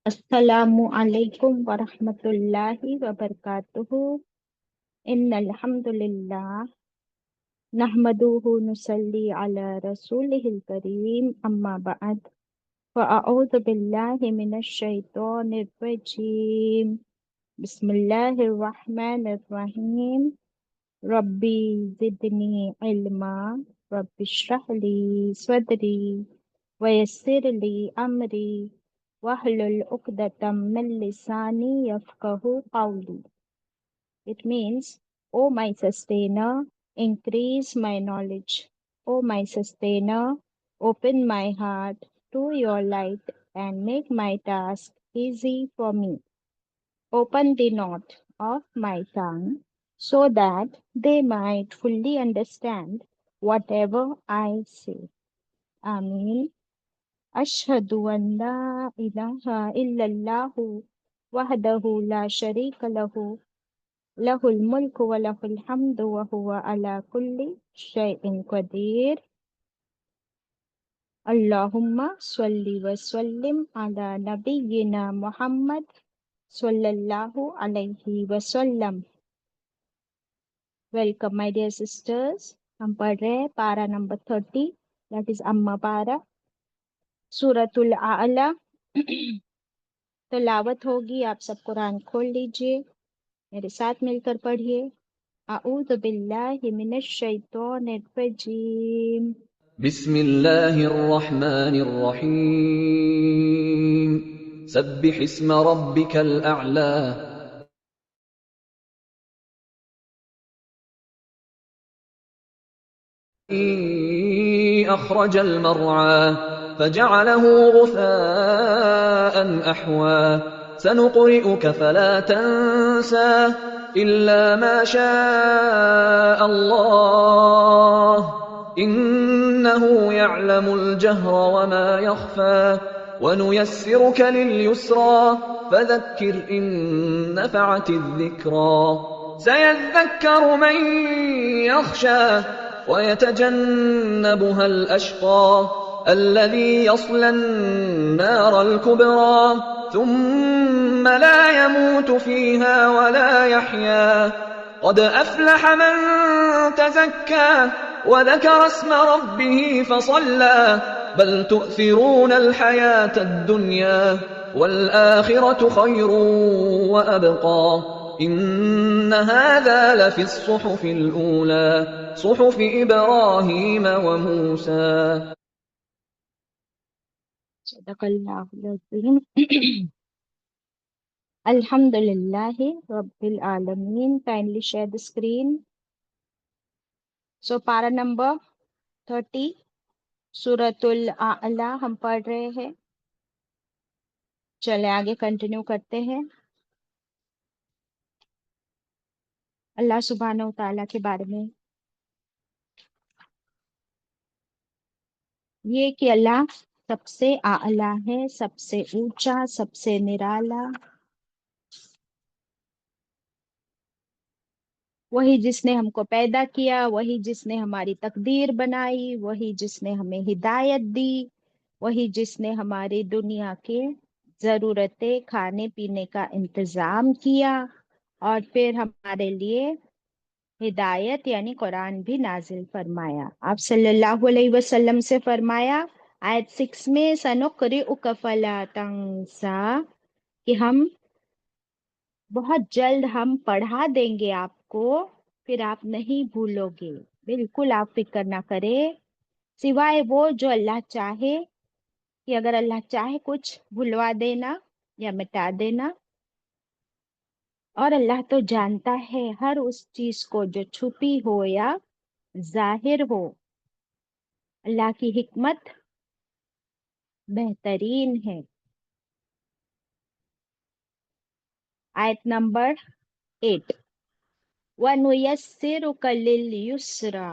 अस्सलामु अलैकुम वरहमतुल्लाहि वबरकातुहू। इन्नल हम्दुलिल्लाह नहमदुहु नुसल्ली अला रसूलिहिल करीम अम्मा बअद फ़अऊज़ु बिल्लाहि मिनश शैतानिर रजीम। बिस्मिल्लाहिर रहमानिर रहीम। रब्बी ज़िदनी इल्मा रब्बिश्रह ली सदरी वयस्सिर ली अमरी wahlul uqdatam min lisani yafqahu qawli. It means, O my sustainer, increase my knowledge. O my sustainer, open my heart to your light and make my task easy for me. Open the knot of my tongue so that they might fully understand whatever I say. Ameen. أشهد أن لا إله إلا الله وحده لا شريك له له الملك وله الحمد وهو على كل شيء قدير. اللهم صل وسلم على نبينا محمد صلى الله عليه وسلم. Welcome my dear sisters. हम पढ़ रहे हैं पारा नंबर 30, that is अम्मा पारा, सूरतुल आला। तलावत होगी, आप सब कुरान खोल लीजिए, मेरे साथ मिलकर पढ़िए। अऊज़ु बिल्लाहि मिनश शैतानिर रजीम। बिस्मिल्लाहिर रहमानिर रहीम। सब्बिह इस्म रब्बिकल अअला। أخرج المرعى فجعله غثاء أحوى سنقرئك فلا تنسى إلا ما شاء الله إنه يعلم الجهر وما يخفى ونيسرك لليسرى فذكر إن نفعت الذكرى سيذكر من يخشى ويتجنبها الأشقى الذي يصلى النار الكبرى ثم لا يموت فيها ولا يحيا قد أفلح من تزكى وذكر اسم ربه فصلى بل تؤثرون الحياة الدنيا والآخرة خير وأبقى إن هذا لفي الصحف الأولى صحف إبراهيم وموسى. सदक़ल्लाहुल अज़ीम। Alhamdulillahi Rabbil Alameen. Kindly share the screen. So para number 30, सूरतुल आला हम पढ़ रहे हैं। चले आगे कंटिन्यू करते हैं। अल्लाह सुब्हानहू तआला के बारे में ये कि अल्लाह सबसे आला है, सबसे ऊंचा, सबसे निराला। वही जिसने हमको पैदा किया, वही जिसने हमारी तकदीर बनाई, वही जिसने हमें हिदायत दी, वही जिसने हमारी दुनिया के जरूरतें खाने पीने का इंतजाम किया और फिर हमारे लिए हिदायत यानी कुरान भी नाजिल फरमाया। आप सल्लल्लाहु अलैहि वसल्लम से फरमाया आयत 6 में, सनुक़रिउक फला तंसा, कि हम बहुत जल्द हम पढ़ा देंगे आपको, फिर आप नहीं भूलोगे। बिल्कुल आप फिक्र ना करें, सिवाय वो जो अल्लाह चाहे, कि अगर अल्लाह चाहे कुछ भुलवा देना या मिटा देना। और अल्लाह तो जानता है हर उस चीज को जो छुपी हो या जाहिर हो। अल्लाह की हिकमत बेहतरीन है। आयत नंबर 8, वनुयस्सिरुका लिल युस्रा।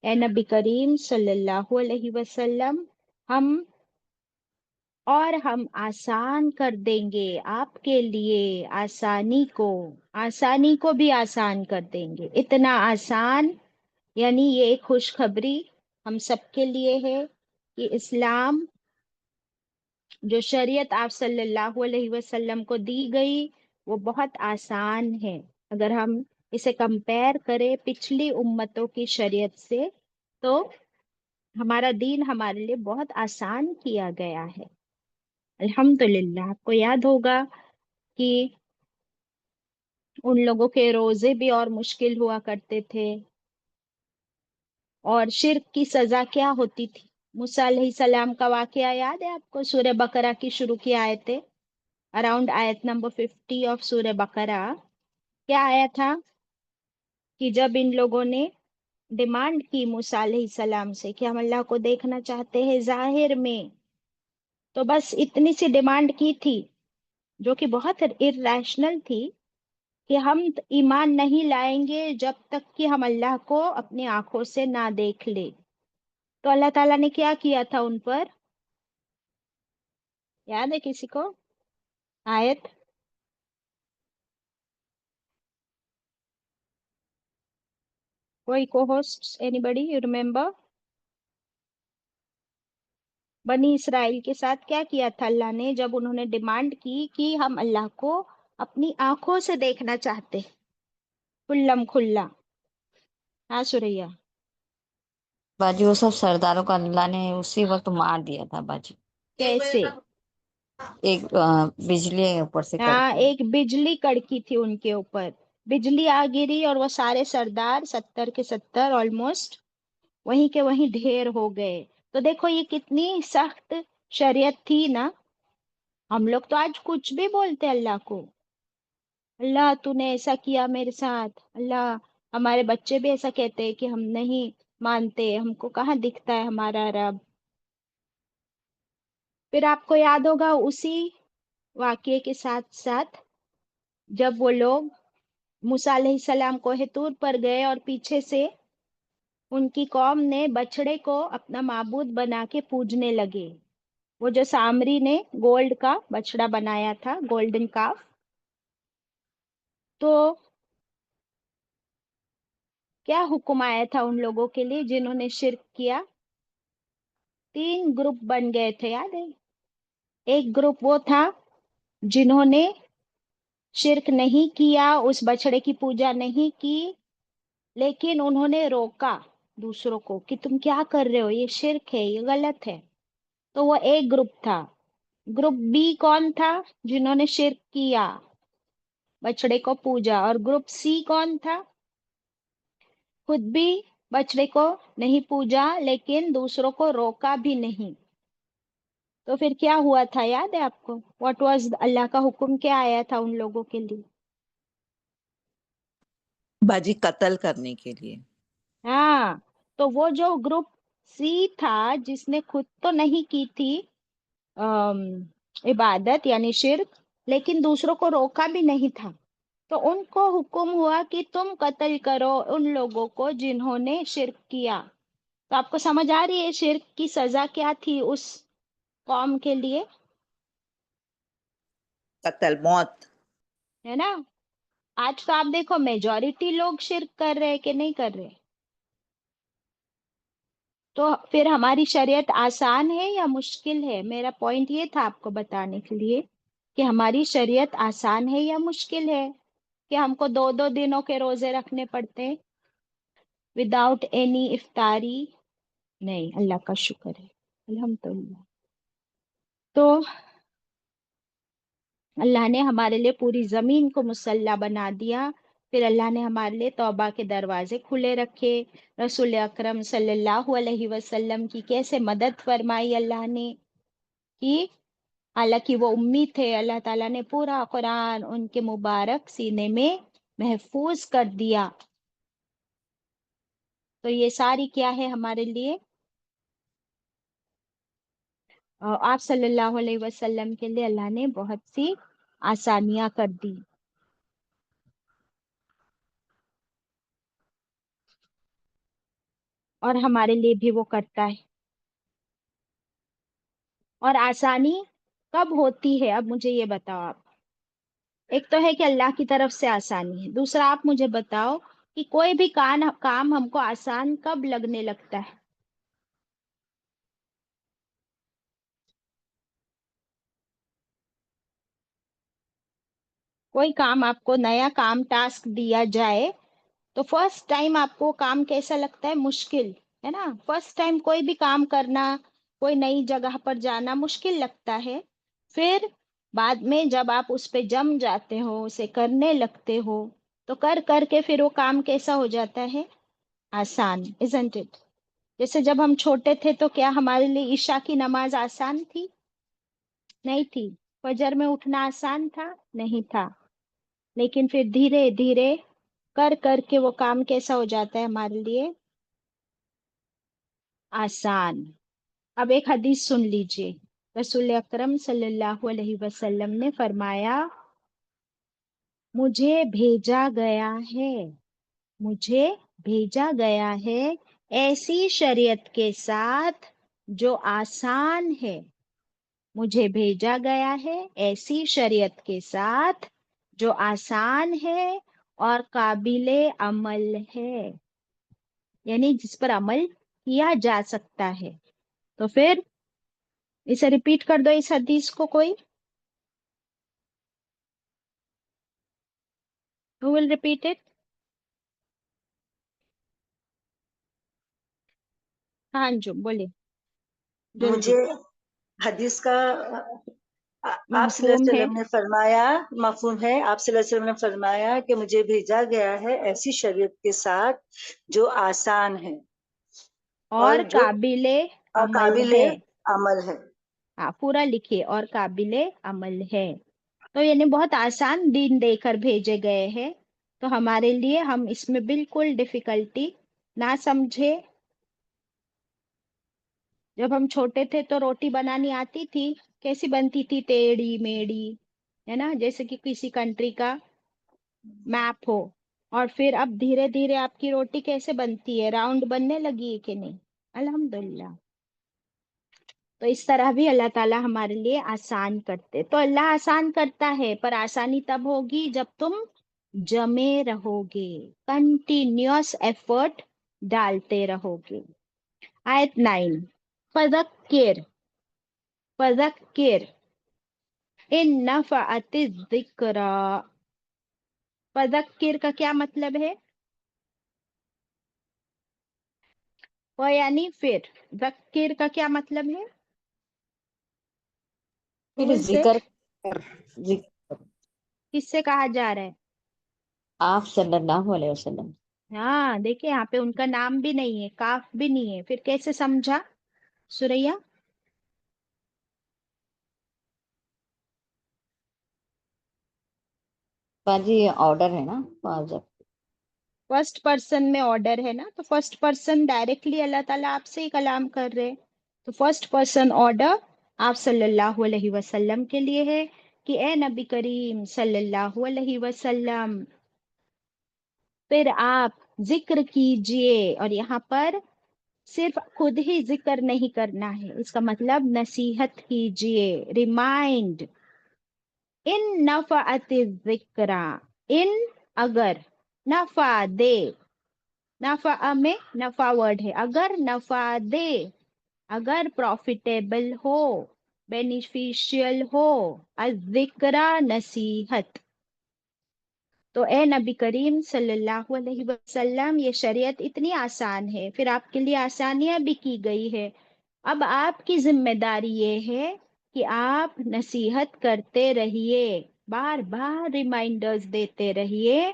ए नबी करीम सल्लल्लाहु अलैहि वसल्लम, हम आसान कर देंगे आपके लिए आसानी को भी आसान कर देंगे। इतना आसान, यानी ये एक खुशखबरी हम सबके लिए है कि इस्लाम جو شریعت آپ صلی اللہ علیہ وسلم کو دی گئی وہ بہت آسان ہے. اگر ہم اسے کمپیر کریں پچھلی امتوں کی شریعت سے تو ہمارا دین ہمارے لیے بہت آسان کیا گیا ہے. الحمدللہ. آپ کو یاد ہوگا کہ ان لوگوں کے روزے بھی اور مشکل ہوا کرتے تھے. اور شرک کی سزا کیا ہوتی تھی؟ موسیٰ علیہ السلام کا واقعہ یاد ہے آپ کو؟ سورہ بقرہ کی شروع کی آیتیں، اراؤنڈ آیت نمبر 50 آف سورہ بقرہ. کیا آیا تھا کہ جب ان لوگوں نے ڈیمانڈ کی موسیٰ علیہ السلام سے کہ ہم اللہ کو دیکھنا چاہتے ہیں ظاہر میں، تو بس اتنی سی ڈیمانڈ کی تھی جو کہ بہت ارریشنل تھی کہ ہم ایمان نہیں لائیں گے جب تک کہ ہم اللہ کو اپنی آنکھوں سے نہ دیکھ لے. تو اللہ تعالیٰ نے کیا کیا تھا ان پر؟ یاد ہے کسی کو آیت؟ کوئی کو host, anybody you remember? بنی اسرائیل کے ساتھ کیا کیا تھا اللہ نے جب انہوں نے ڈیمانڈ کی کہ ہم اللہ کو اپنی آنکھوں سے دیکھنا چاہتے کھلم کھلا؟ ہاں سوریا. باجی وہ سب سرداروں کو اللہ نے اسی وقت مار دیا تھا باجی. کیسے؟ ایک بجلی اوپر سے ہاں، کڑکی. ایک بجلی کڑکی تھی ان کے اوپر، بجلی آ گری اور وہ سارے سردار 70 کے 70 آلموسٹ وہیں کے وہیں ڈھیر ہو گئے. تو دیکھو یہ کتنی سخت شریعت تھی نا. ہم لوگ تو آج کچھ بھی بولتے اللہ کو، اللہ تو نے ایسا کیا میرے ساتھ، اللہ. ہمارے بچے بھی ایسا کہتے ہیں کہ ہم نہیں مانتے، ہم کو کہاں دکھتا ہے ہمارا رب. پھر آپ کو یاد ہوگا اسی واقعے کے ساتھ ساتھ جب وہ لوگ موسیٰ علیہ السلام کوہ طور پر گئے اور پیچھے سے ان کی قوم نے بچڑے کو اپنا معبود بنا کے پوجنے لگے. وہ جو سامری نے گولڈ کا بچڑا بنایا تھا، گولڈن کاف، تو کیا حکم آیا تھا ان لوگوں کے لیے جنہوں نے شرک کیا؟ 3 گروپ بن گئے تھے، یاد ہے؟ ایک گروپ وہ تھا جنہوں نے شرک نہیں کیا، اس بچڑے کی پوجا نہیں کی، لیکن انہوں نے روکا دوسروں کو کہ تم کیا کر رہے ہو، یہ شرک ہے، یہ غلط ہے. تو وہ ایک گروپ تھا. گروپ بی کون تھا؟ جنہوں نے شرک کیا، بچڑے کو پوجا. اور گروپ سی کون تھا؟ خود بھی بچڑے کو نہیں پوجا لیکن دوسروں کو روکا بھی نہیں. تو پھر کیا ہوا تھا یاد ہے آپ کو؟ واٹ واز اللہ کا حکم کیا آیا تھا ان لوگوں کے لیے؟ باجی قتل کرنے کے لیے. ہاں. تو وہ جو گروپ سی تھا جس نے خود تو نہیں کی تھی عبادت یعنی شرک، لیکن دوسروں کو روکا بھی نہیں تھا، تو ان کو حکم ہوا کہ تم قتل کرو ان لوگوں کو جنہوں نے شرک کیا. تو آپ کو سمجھ آ رہی ہے شرک کی سزا کیا تھی اس قوم کے لیے؟ قتل، موت. ہے نا؟ آج تو آپ دیکھو میجورٹی لوگ شرک کر رہے کہ نہیں کر رہے. تو پھر ہماری شریعت آسان ہے یا مشکل ہے؟ میرا پوائنٹ یہ تھا آپ کو بتانے کے لیے کہ ہماری شریعت آسان ہے یا مشکل ہے کہ ہم کو 2 دنوں کے روزے رکھنے پڑتے وداؤٹ اینی افطاری؟ نہیں، اللہ کا شکر ہے، الحمدللہ. تو اللہ نے ہمارے لیے پوری زمین کو مسلح بنا دیا. پھر اللہ نے ہمارے لیے توبہ کے دروازے کھلے رکھے. رسول اکرم صلی اللہ علیہ وسلم کی کیسے مدد فرمائی اللہ نے کی. حالانکہ وہ امی تھے، اللہ تعالیٰ نے پورا قرآن ان کے مبارک سینے میں محفوظ کر دیا. تو یہ ساری کیا ہے ہمارے لیے؟ آپ صلی اللہ علیہ وسلم کے لیے اللہ نے بہت سی آسانیاں کر دی. اور ہمارے لیے بھی وہ کرتا ہے. اور آسانی کب ہوتی ہے؟ اب مجھے یہ بتاؤ آپ. ایک تو ہے کہ اللہ کی طرف سے آسانی ہے، دوسرا آپ مجھے بتاؤ کہ کوئی بھی کام ہم کو آسان کب لگنے لگتا ہے؟ कोई काम आपको नया काम टास्क दिया जाए तो फर्स्ट टाइम आपको काम कैसा लगता है? मुश्किल, है ना? फर्स्ट टाइम कोई भी काम करना, कोई नई जगह पर जाना मुश्किल लगता है। फिर बाद में जब आप उस पे जम जाते हो, उसे करने लगते हो, तो कर करके फिर वो काम कैसा हो जाता है? आसान, इजंट इट? जैसे जब हम छोटे थे तो क्या हमारे लिए ईशा की नमाज आसान थी? नहीं थी। फजर में उठना आसान था? नहीं था। लेकिन फिर धीरे धीरे कर करके वो काम कैसा हो जाता है हमारे लिए? आसान। अब एक हदीस सुन लीजिए। रसूल अकरम सल्लल्लाहु अलैहि वसल्लम ने फरमाया, मुझे भेजा गया है, मुझे भेजा गया है ऐसी शरीयत के साथ जो आसान है। मुझे भेजा गया है ऐसी शरीयत के साथ जो आसान है और काबिले अमल है, यानी जिस पर अमल किया जा सकता है। तो फिर इसे रिपीट कर दो, इस हदीस को कोई। Who will repeat it? हाँ जो बोले मुझे जल्दी। हदीस का आप सल्लल्लाहु मफहूम अलैहि है वसल्लम ने फरमाया, मफहूम है, आप सल्लल्लाहु अलैहि वसल्लम ने फरमाया कि मुझे भेजा गया है ऐसी शरीयत के साथ जो आसान है और और जो काबिले अमल काबिल है। अमल है। हाँ पूरा लिखिए, और काबिले अमल है। तो यानी बहुत आसान दीन देकर भेजे गए हैं, तो हमारे लिए हम इसमें बिल्कुल डिफिकल्टी ना समझे। जब हम छोटे थे तो रोटी बनानी आती थी, कैसी बनती थी? टेढ़ी मेढ़ी, है ना, जैसे कि किसी कंट्री का मैप हो। और फिर अब धीरे धीरे आपकी रोटी कैसे बनती है? राउंड बनने लगी है कि नहीं? अल्हम्दुलिल्लाह। तो इस तरह भी अल्लाह ताला हमारे लिए आसान करते। तो अल्लाह आसान करता है, पर आसानी तब होगी जब तुम जमे रहोगे, कंटिन्यूअस एफर्ट डालते रहोगे। आयत 9, फज़क्किर, फज़क्किर इन नफ़अति ज़िक्रा। फज़क्किर का क्या मतलब है? वो यानी फिर, ज़क्किर का क्या मतलब है? फिर भूल से जिक्र कर, जिक्र किससे कहा जा रहा है? आप सल्लल्लाहु अलैहि वसल्लम। हाँ देखिए, यहाँ पे उनका नाम भी नहीं है, काफ भी नहीं है, फिर कैसे समझा सुरैया? बाजी ऑर्डर है ना, वाजब। फर्स्ट पर्सन में ऑर्डर है ना, तो फर्स्ट पर्सन डायरेक्टली अल्लाह ताला आपसे ही कलाम कर रहे हैं। तो फर्स्ट पर्सन ऑर्डर आप सल्लल्लाहु अलैहि वसल्लम के लिए है कि ए नबी करीम सल्लल्लाहु अलैहि वसल्लम, फिर आप जिक्र कीजिए। और यहाँ पर सिर्फ खुद ही जिक्र नहीं करना है, इसका मतलब नसीहत कीजिए, रिमाइंड। इन नफअति जिक्रा, इन अगर, नफा दे, नफा में नफा वर्ड है, अगर नफा दे, अगर प्रॉफिटेबल हो, बेनिफिशियल हो, अजिक्रा नसीहत। तो ए नबी करीम सल्लल्लाहु अलैहि वसल्लम, ये शरीयत इतनी आसान है, फिर आपके लिए आसानियां भी की गई है। अब आपकी जिम्मेदारी ये है कि आप नसीहत करते रहिए, बार बार रिमाइंडर्स देते रहिए।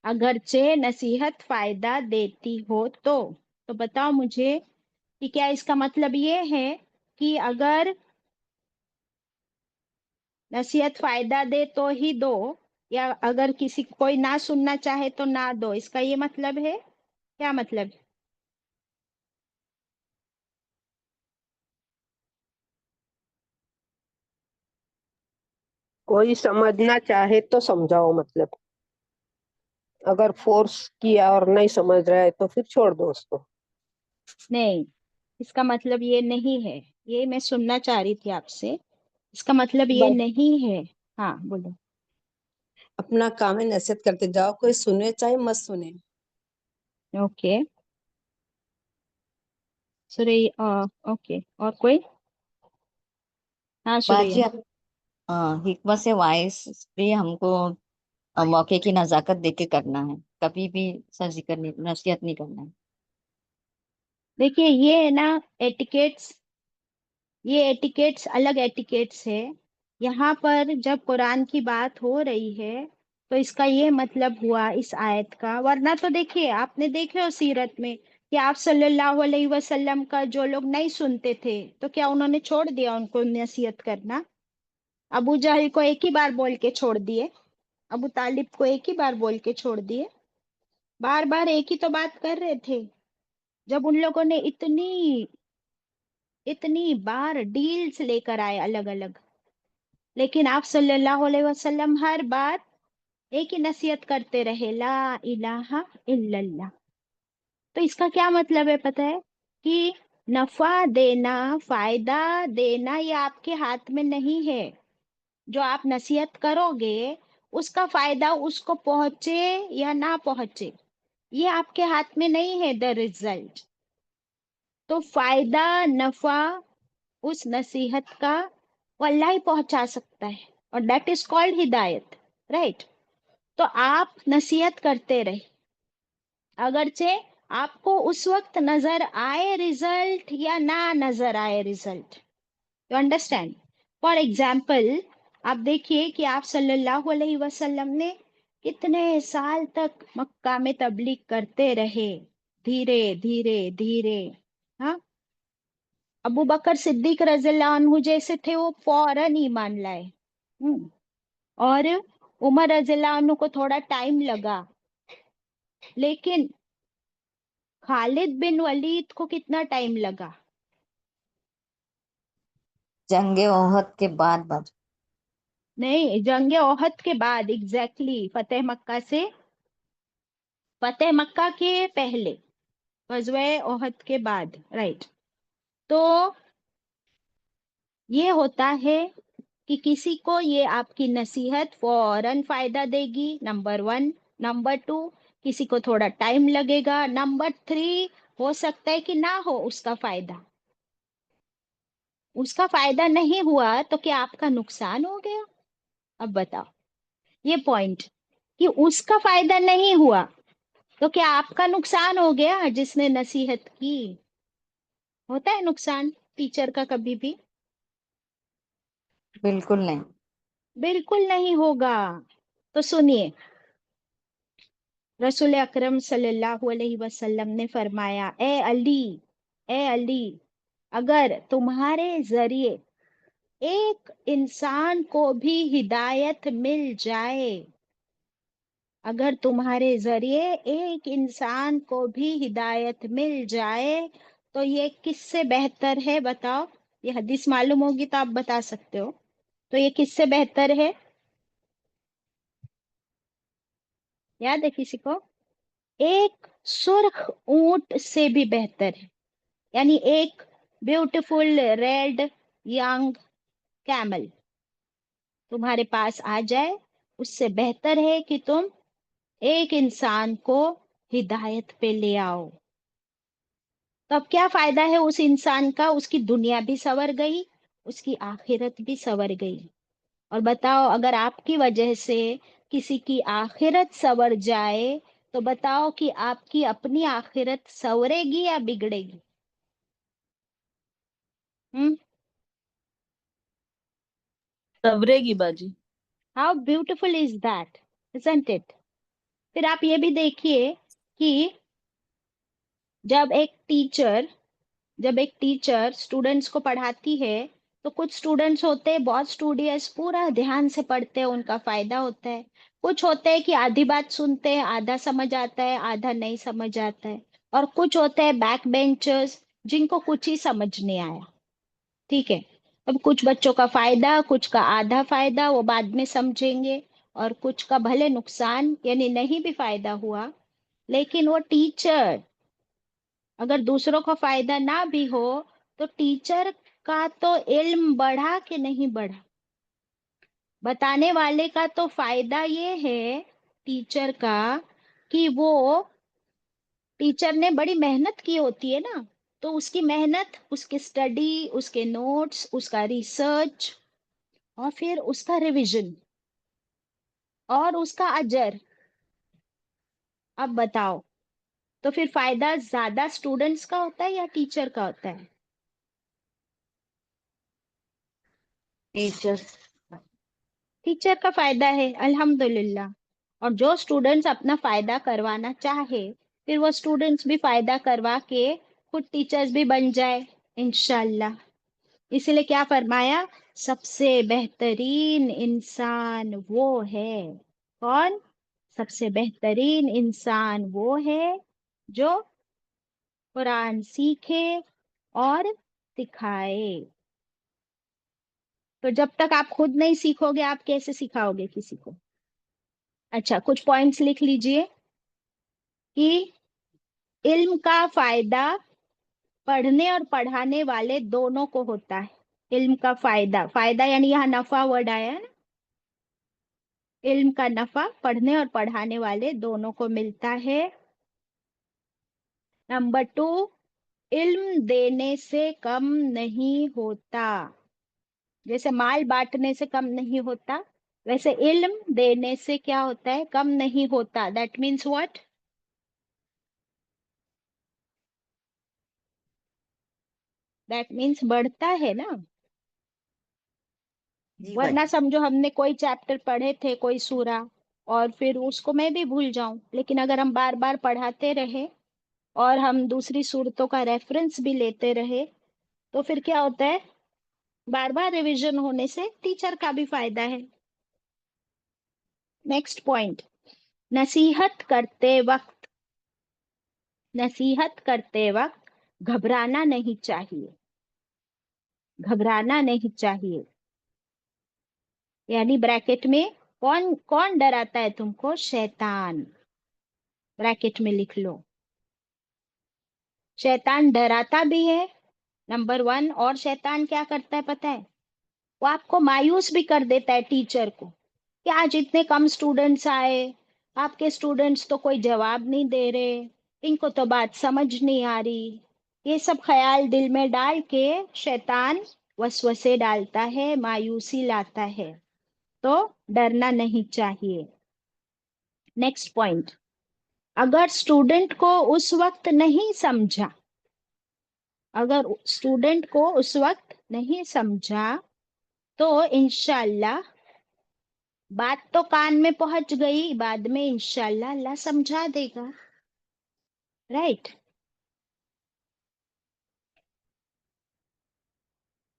अगरचे नसीहत फायदा देती हो तो बताओ मुझे कि क्या इसका मतलब ये है कि अगर नसीहत फायदा दे तो ही दो, या अगर किसी कोई ना सुनना चाहे तो ना दो, इसका ये मतलब है? क्या मतलब? कोई समझना चाहे तो समझाओ, मतलब अगर फोर्स किया और नहीं समझ रहा है तो फिर छोड़ दो उसको। नहीं, इसका मतलब ये नहीं है। ये मैं सुनना चाह रही थी आपसे, इसका मतलब ये बस नहीं है। हाँ बोलो। अपना काम है, नसीहत करते जाओ, कोई सुने चाहे मत सुने। ओके सुरैया, ओके और कोई? हाँ बाजी सुरैया। حکمت سے وائس بھی ہم کو موقع کی نزاکت دیکھ کے کرنا ہے، کبھی بھی سر ذکر نہیں، نصیحت نہیں کرنا ہے۔ دیکھیے یہ ہے نا ایٹیکیٹس، یہ ایٹیکیٹس الگ ایٹیکیٹس ہے۔ یہاں پر جب قرآن کی بات ہو رہی ہے تو اس کا یہ مطلب ہوا اس آیت کا، ورنہ تو دیکھیے آپ نے دیکھے ہو سیرت میں کہ آپ صلی اللہ علیہ وسلم کا جو لوگ نہیں سنتے تھے تو کیا انہوں نے چھوڑ دیا ان کو نصیحت کرنا؟ ابو جہل کو ایک ہی بار بول کے چھوڑ دیے، ابو طالب کو ایک ہی بار بول کے چھوڑ دیے، بار بار ایک ہی تو بات کر رہے تھے۔ جب ان لوگوں نے اتنی بار ڈیلز لے کر آئے الگ الگ، لیکن آپ صلی اللہ علیہ وسلم ہر بات ایک ہی نصیحت کرتے رہے، لا الہ الا اللہ۔ تو اس کا کیا مطلب ہے پتہ ہے؟ کہ نفع دینا، فائدہ دینا یہ آپ کے ہاتھ میں نہیں ہے۔ جو آپ نصیحت کرو گے اس کا فائدہ اس کو پہنچے یا نہ پہنچے یہ آپ کے ہاتھ میں نہیں ہے دا ریزلٹ۔ تو فائدہ نفع اس نصیحت کا وہ اللہ ہی پہنچا سکتا ہے، اور دیٹ از کالڈ ہدایت، رائٹ؟ تو آپ نصیحت کرتے رہے، اگرچہ آپ کو اس وقت نظر آئے ریزلٹ یا نہ نظر آئے result, you understand? For example آپ دیکھیے کہ آپ صلی اللہ علیہ وسلم نے کتنے سال تک مکہ میں تبلیغ کرتے رہے، دھیرے دھیرے دھیرے، ہاں؟ ابو بکر صدیق رضی اللہ عنہ جیسے تھے وہ فوراً ایمان لائے، اور عمر رضی اللہ عنہ کو تھوڑا ٹائم لگا، لیکن خالد بن ولید کو کتنا ٹائم لگا؟ جنگ احد کے بعد نہیں، جنگ احد کے بعد، ایگزیکٹلی فتح مکہ سے، فتح مکہ کے پہلے، غزوہ احد کے بعد، رائٹ؟ تو یہ ہوتا ہے کہ کسی کو یہ آپ کی نصیحت فوراً فائدہ دے گی، نمبر 1۔ نمبر 2، کسی کو تھوڑا ٹائم لگے گا۔ نمبر 3، ہو سکتا ہے کہ نہ ہو اس کا فائدہ، اس کا فائدہ نہیں ہوا تو کیا آپ کا نقصان ہو گیا؟ اب بتاؤ یہ پوائنٹ، کہ اس کا فائدہ نہیں ہوا تو کیا آپ کا نقصان ہو گیا؟ جس نے نصیحت کی، ہوتا ہے نقصان ٹیچر کا کبھی بھی؟ بالکل نہیں۔ بالکل نہیں ہوگا۔ تو سنیے، رسول اکرم صلی اللہ علیہ وسلم نے فرمایا، اے علی، اے علی، اگر تمہارے ذریعے ایک انسان کو بھی ہدایت مل جائے، اگر تمہارے ذریعے ایک انسان کو بھی ہدایت مل جائے تو یہ کس سے بہتر ہے؟ بتاؤ، یہ حدیث معلوم ہوگی تو آپ بتا سکتے ہو، تو یہ کس سے بہتر ہے؟ یاد ہے کسی کو؟ ایک سرخ اونٹ سے بھی بہتر ہے، یعنی ایک بیوٹیفل ریڈ ینگ کیمل تمہارے پاس آ جائے، اس سے بہتر ہے کہ تم ایک انسان کو ہدایت پہ لے آؤ۔ تو اب کیا فائدہ ہے اس انسان کا؟ اس کی دنیا بھی سنور گئی، اس کی آخرت بھی سنور گئی۔ اور بتاؤ، اگر آپ کی وجہ سے کسی کی آخرت سنور جائے تو بتاؤ کہ آپ کی اپنی آخرت سنورے گی یا بگڑے گی؟ سورے گی باجی۔ How beautiful is that, isn't it؟ پھر آپ یہ بھی دیکھیے کہ جب ایک ٹیچر اسٹوڈینٹس کو پڑھاتی ہے تو کچھ اسٹوڈینٹس ہوتے ہیں بہت اسٹوڈیس، پورا دھیان سے پڑھتے ہیں، ان کا فائدہ ہوتا ہے۔ کچھ ہوتے ہیں کہ آدھی بات سنتے ہیں، آدھا سمجھ آتا ہے، آدھا نہیں سمجھ آتا ہے۔ اور کچھ ہوتے ہیں بیک بینچرز جن کو کچھ ہی سمجھ نہیں آیا، ٹھیک ہے؟ اب کچھ بچوں کا فائدہ، کچھ کا آدھا فائدہ وہ بعد میں سمجھیں گے، اور کچھ کا بھلے نقصان یعنی نہیں بھی فائدہ ہوا، لیکن وہ ٹیچر اگر دوسروں کو فائدہ نہ بھی ہو تو ٹیچر کا تو علم بڑھا کہ نہیں بڑھا؟ بتانے والے کا تو فائدہ یہ ہے ٹیچر کا کہ وہ ٹیچر نے بڑی محنت کی ہوتی ہے نا، تو اس کی محنت، اس کی اسٹڈی، اس کے نوٹس، اس کا ریسرچ، اور پھر اس کا ریویژن اور اس کا اجر. اب بتاؤ تو پھر فائدہ زیادہ اسٹوڈنٹس کا ہوتا ہے یا ٹیچر کا ہوتا ہے؟ ٹیچر. ٹیچر کا فائدہ ہے الحمدللہ. اور جو اسٹوڈنٹس اپنا فائدہ کروانا چاہے پھر وہ اسٹوڈنٹس بھی فائدہ کروا کے خود ٹیچرز بھی بن جائے انشاءاللہ. اسی لیے کیا فرمایا؟ سب سے بہترین انسان وہ ہے. کون؟ سب سے بہترین انسان وہ ہے جو قرآن سیکھے اور سکھائے. تو جب تک آپ خود نہیں سیکھو گے آپ کیسے سکھاؤ گے کسی کو؟ اچھا کچھ پوائنٹس لکھ لیجئے کہ علم کا فائدہ پڑھنے اور پڑھانے والے دونوں کو ہوتا ہے. علم کا فائدہ، فائدہ یعنی یہاں نفع ورڈ آیا ہے نا. علم کا نفع پڑھنے اور پڑھانے والے دونوں کو ملتا ہے. نمبر 2، علم دینے سے کم نہیں ہوتا. جیسے مال بانٹنے سے کم نہیں ہوتا ویسے علم دینے سے کیا ہوتا ہے؟ کم نہیں ہوتا. That means what? That means بڑھتا ہے نا. جی ورنہ باجی. سمجھو ہم نے کوئی چیپٹر پڑھے تھے کوئی سورہ اور پھر اس کو میں بھی بھول جاؤں، لیکن اگر ہم بار بار پڑھاتے رہے اور ہم دوسری صورتوں کا ریفرنس بھی لیتے رہے تو پھر کیا ہوتا ہے؟ بار بار ریویژن ہونے سے ٹیچر کا بھی فائدہ ہے. نیکسٹ پوائنٹ، نصیحت کرتے وقت گھبرانا نہیں چاہیے. گھبرانا نہیں چاہیے یعنی بریکٹ میں کون ڈراتا ہے تم کو؟ شیطان. بریکٹ میں لکھ لو. شیطان ڈراتا بھی ہے نمبر 1، اور شیطان کیا کرتا ہے پتہ ہے؟ وہ آپ کو مایوس بھی کر دیتا ہے ٹیچر کو کہ آج اتنے کم اسٹوڈنٹس آئے، آپ کے اسٹوڈنٹس تو کوئی جواب نہیں دے رہے، ان کو تو بات سمجھ نہیں آ رہی. یہ سب خیال دل میں ڈال کے شیطان وسوسے ڈالتا ہے، مایوسی لاتا ہے. تو ڈرنا نہیں چاہیے. نیکسٹ پوائنٹ، اگر اسٹوڈنٹ کو اس وقت نہیں سمجھا، تو انشاءاللہ بات تو کان میں پہنچ گئی، بعد میں انشاءاللہ اللہ سمجھا دے گا. رائٹ.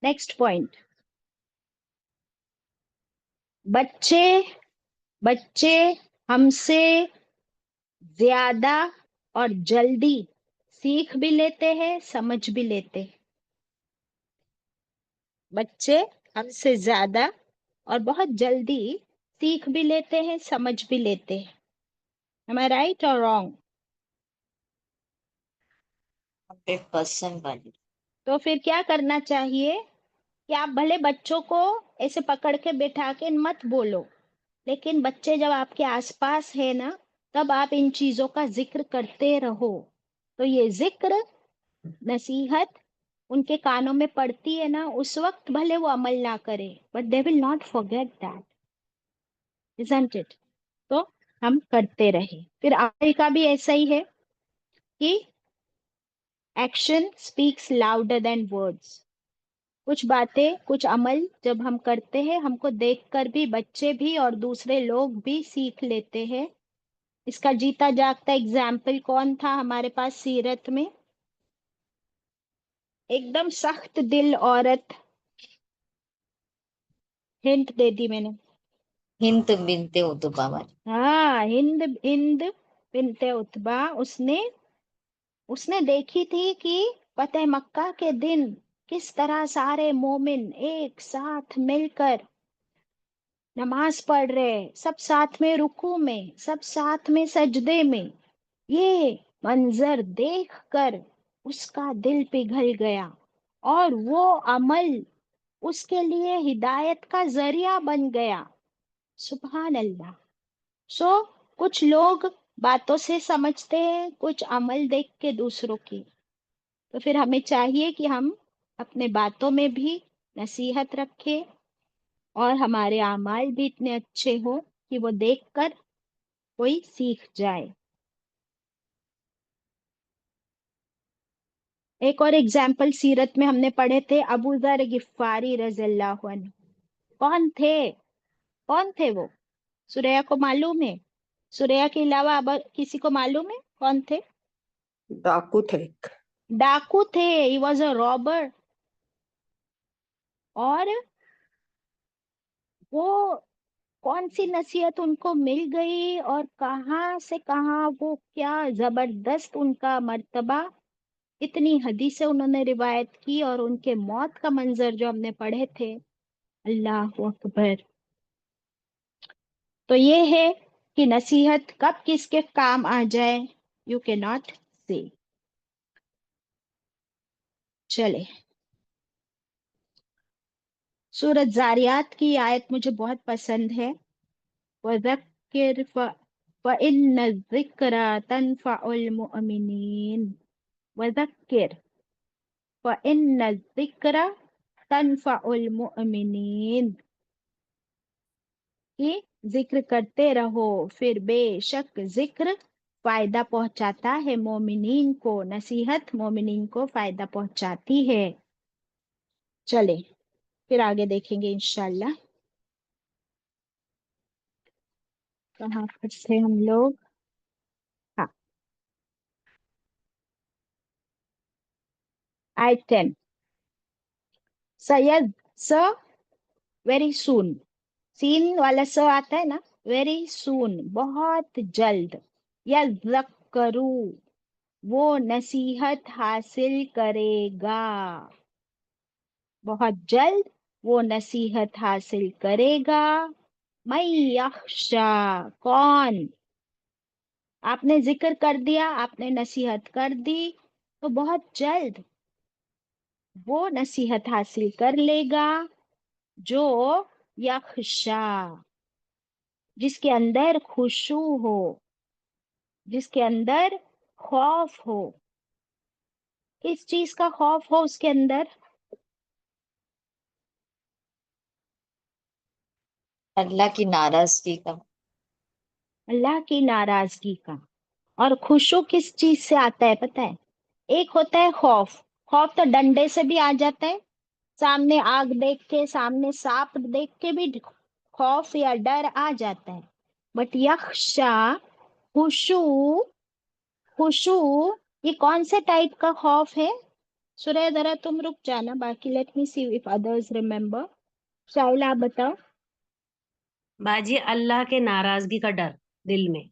نیکسٹ پوائنٹ، بچے ہم سے زیادہ اور جلدی سیکھ بھی لیتے ہیں، سمجھ بھی لیتے ہیں. بچے ہم سے زیادہ اور بہت جلدی سیکھ بھی لیتے ہیں، سمجھ بھی لیتے ہیں. Am I right or wrong؟ 100% باجی. تو پھر کیا کرنا چاہیے کہ آپ بھلے بچوں کو ایسے پکڑ کے بیٹھا کے مت بولو، لیکن بچے جب آپ کے آس پاس ہے نا تب آپ ان چیزوں کا ذکر کرتے رہو. تو یہ ذکر، نصیحت ان کے کانوں میں پڑتی ہے نا، اس وقت بھلے وہ عمل نہ کرے but they will not forget that, isn't it؟ تو ہم کرتے رہے. پھر عمل کا بھی ایسا ہی ہے کہ action speaks louder than words. کچھ باتیں، کچھ عمل جب ہم کرتے ہیں ہم کو دیکھ کر بھی بچے بھی اور دوسرے لوگ بھی سیکھ لیتے ہیں. اس کا جیتا جاگتا اگزامپل کون تھا ہمارے پاس سیرت میں؟ ایک دم سخت دل عورت، ہنٹ دے دی میں نے. ہند بنتے ہو تو بابا جی. ہاں، ہند بنت عتبہ. اس نے دیکھی تھی کہ فتح مکہ کے دن کس طرح سارے مومن ایک ساتھ مل کر نماز پڑھ رہے، سب ساتھ میں رکوع میں، سب ساتھ میں سجدے میں. یہ منظر دیکھ کر اس کا دل پگھل گیا اور وہ عمل اس کے لیے ہدایت کا ذریعہ بن گیا. سبحان اللہ. کچھ لوگ باتوں سے سمجھتے ہیں، کچھ عمل دیکھ کے دوسروں کی. تو پھر ہمیں چاہیے کہ ہم اپنے باتوں میں بھی نصیحت رکھیں اور ہمارے اعمال بھی اتنے اچھے ہو کہ وہ دیکھ کر کوئی سیکھ جائے. ایک اور ایگزامپل سیرت میں ہم نے پڑھے تھے ابو ذر غفاری رضی اللہ عنہ. کون تھے وہ؟ سوریا کو معلوم ہے؟ سوریا کے علاوہ اب کسی کو معلوم ہے کون تھے؟ ڈاکو تھے. ڈاکو تھے. He was a robber. اور وہ کون سی نصیحت ان کو مل گئی اور کہاں سے کہاں وہ کیا زبردست ان کا مرتبہ. اتنی حدیثیں انہوں نے روایت کی اور ان کے موت کا منظر جو ہم نے پڑھے تھے. اللہ اکبر. تو یہ ہے کہ نصیحت کب کس کے کام آ جائے یو کی ناٹ سی. چلے سورۃ زاریات کی آیت مجھے بہت پسند ہے. وَذَكِّرْ فَإِنَّ الذِّكْرَىٰ تَنفَعُ الْمُؤْمِنِينَ. وَذَكِّرْ فَإِنَّ الذِّكْرَىٰ تَنفَعُ الْمُؤْمِنِينَ. کہ ذکر کرتے رہو پھر بے شک ذکر فائدہ پہنچاتا ہے مومنین کو. نصیحت مومنین کو فائدہ پہنچاتی ہے. چلے پھر آگے دیکھیں گے انشاءاللہ. کہاں پر تھے ہم لوگ؟ ہاں آیت 10. سید ویری سون. سین والا آتا ہے نا. ویری سون بہت جلد. یذکرو وہ نصیحت حاصل کرے گا. بہت جلد وہ نصیحت حاصل کرے گا. من یخشا کون؟ آپ نے ذکر کر دیا، آپ نے نصیحت کر دی تو بہت جلد وہ نصیحت حاصل کر لے گا جو یخشا، جس کے اندر خشوع ہو، جس کے اندر خوف ہو. کس چیز کا خوف ہو اس کے اندر؟ اللہ کی ناراضگی کا. اللہ کی ناراضگی کا. اور خشوع کس چیز سے آتا ہے پتہ ہے؟ ایک ہوتا ہے خوف. خوف تو ڈنڈے سے بھی آ جاتا ہے. سامنے آگ دیکھ کے، سامنے سانپ دیکھ کے بھی خوف یا ڈر آ جاتا ہے. بٹ یخشا خشوع یہ کون سے ٹائپ کا خوف ہے؟ سورہ ذرا تم رک جانا، باقی let me see if others remember. Shaila آپ بتاؤ. باجی اللہ کے ناراضگی کا ڈر دل میں.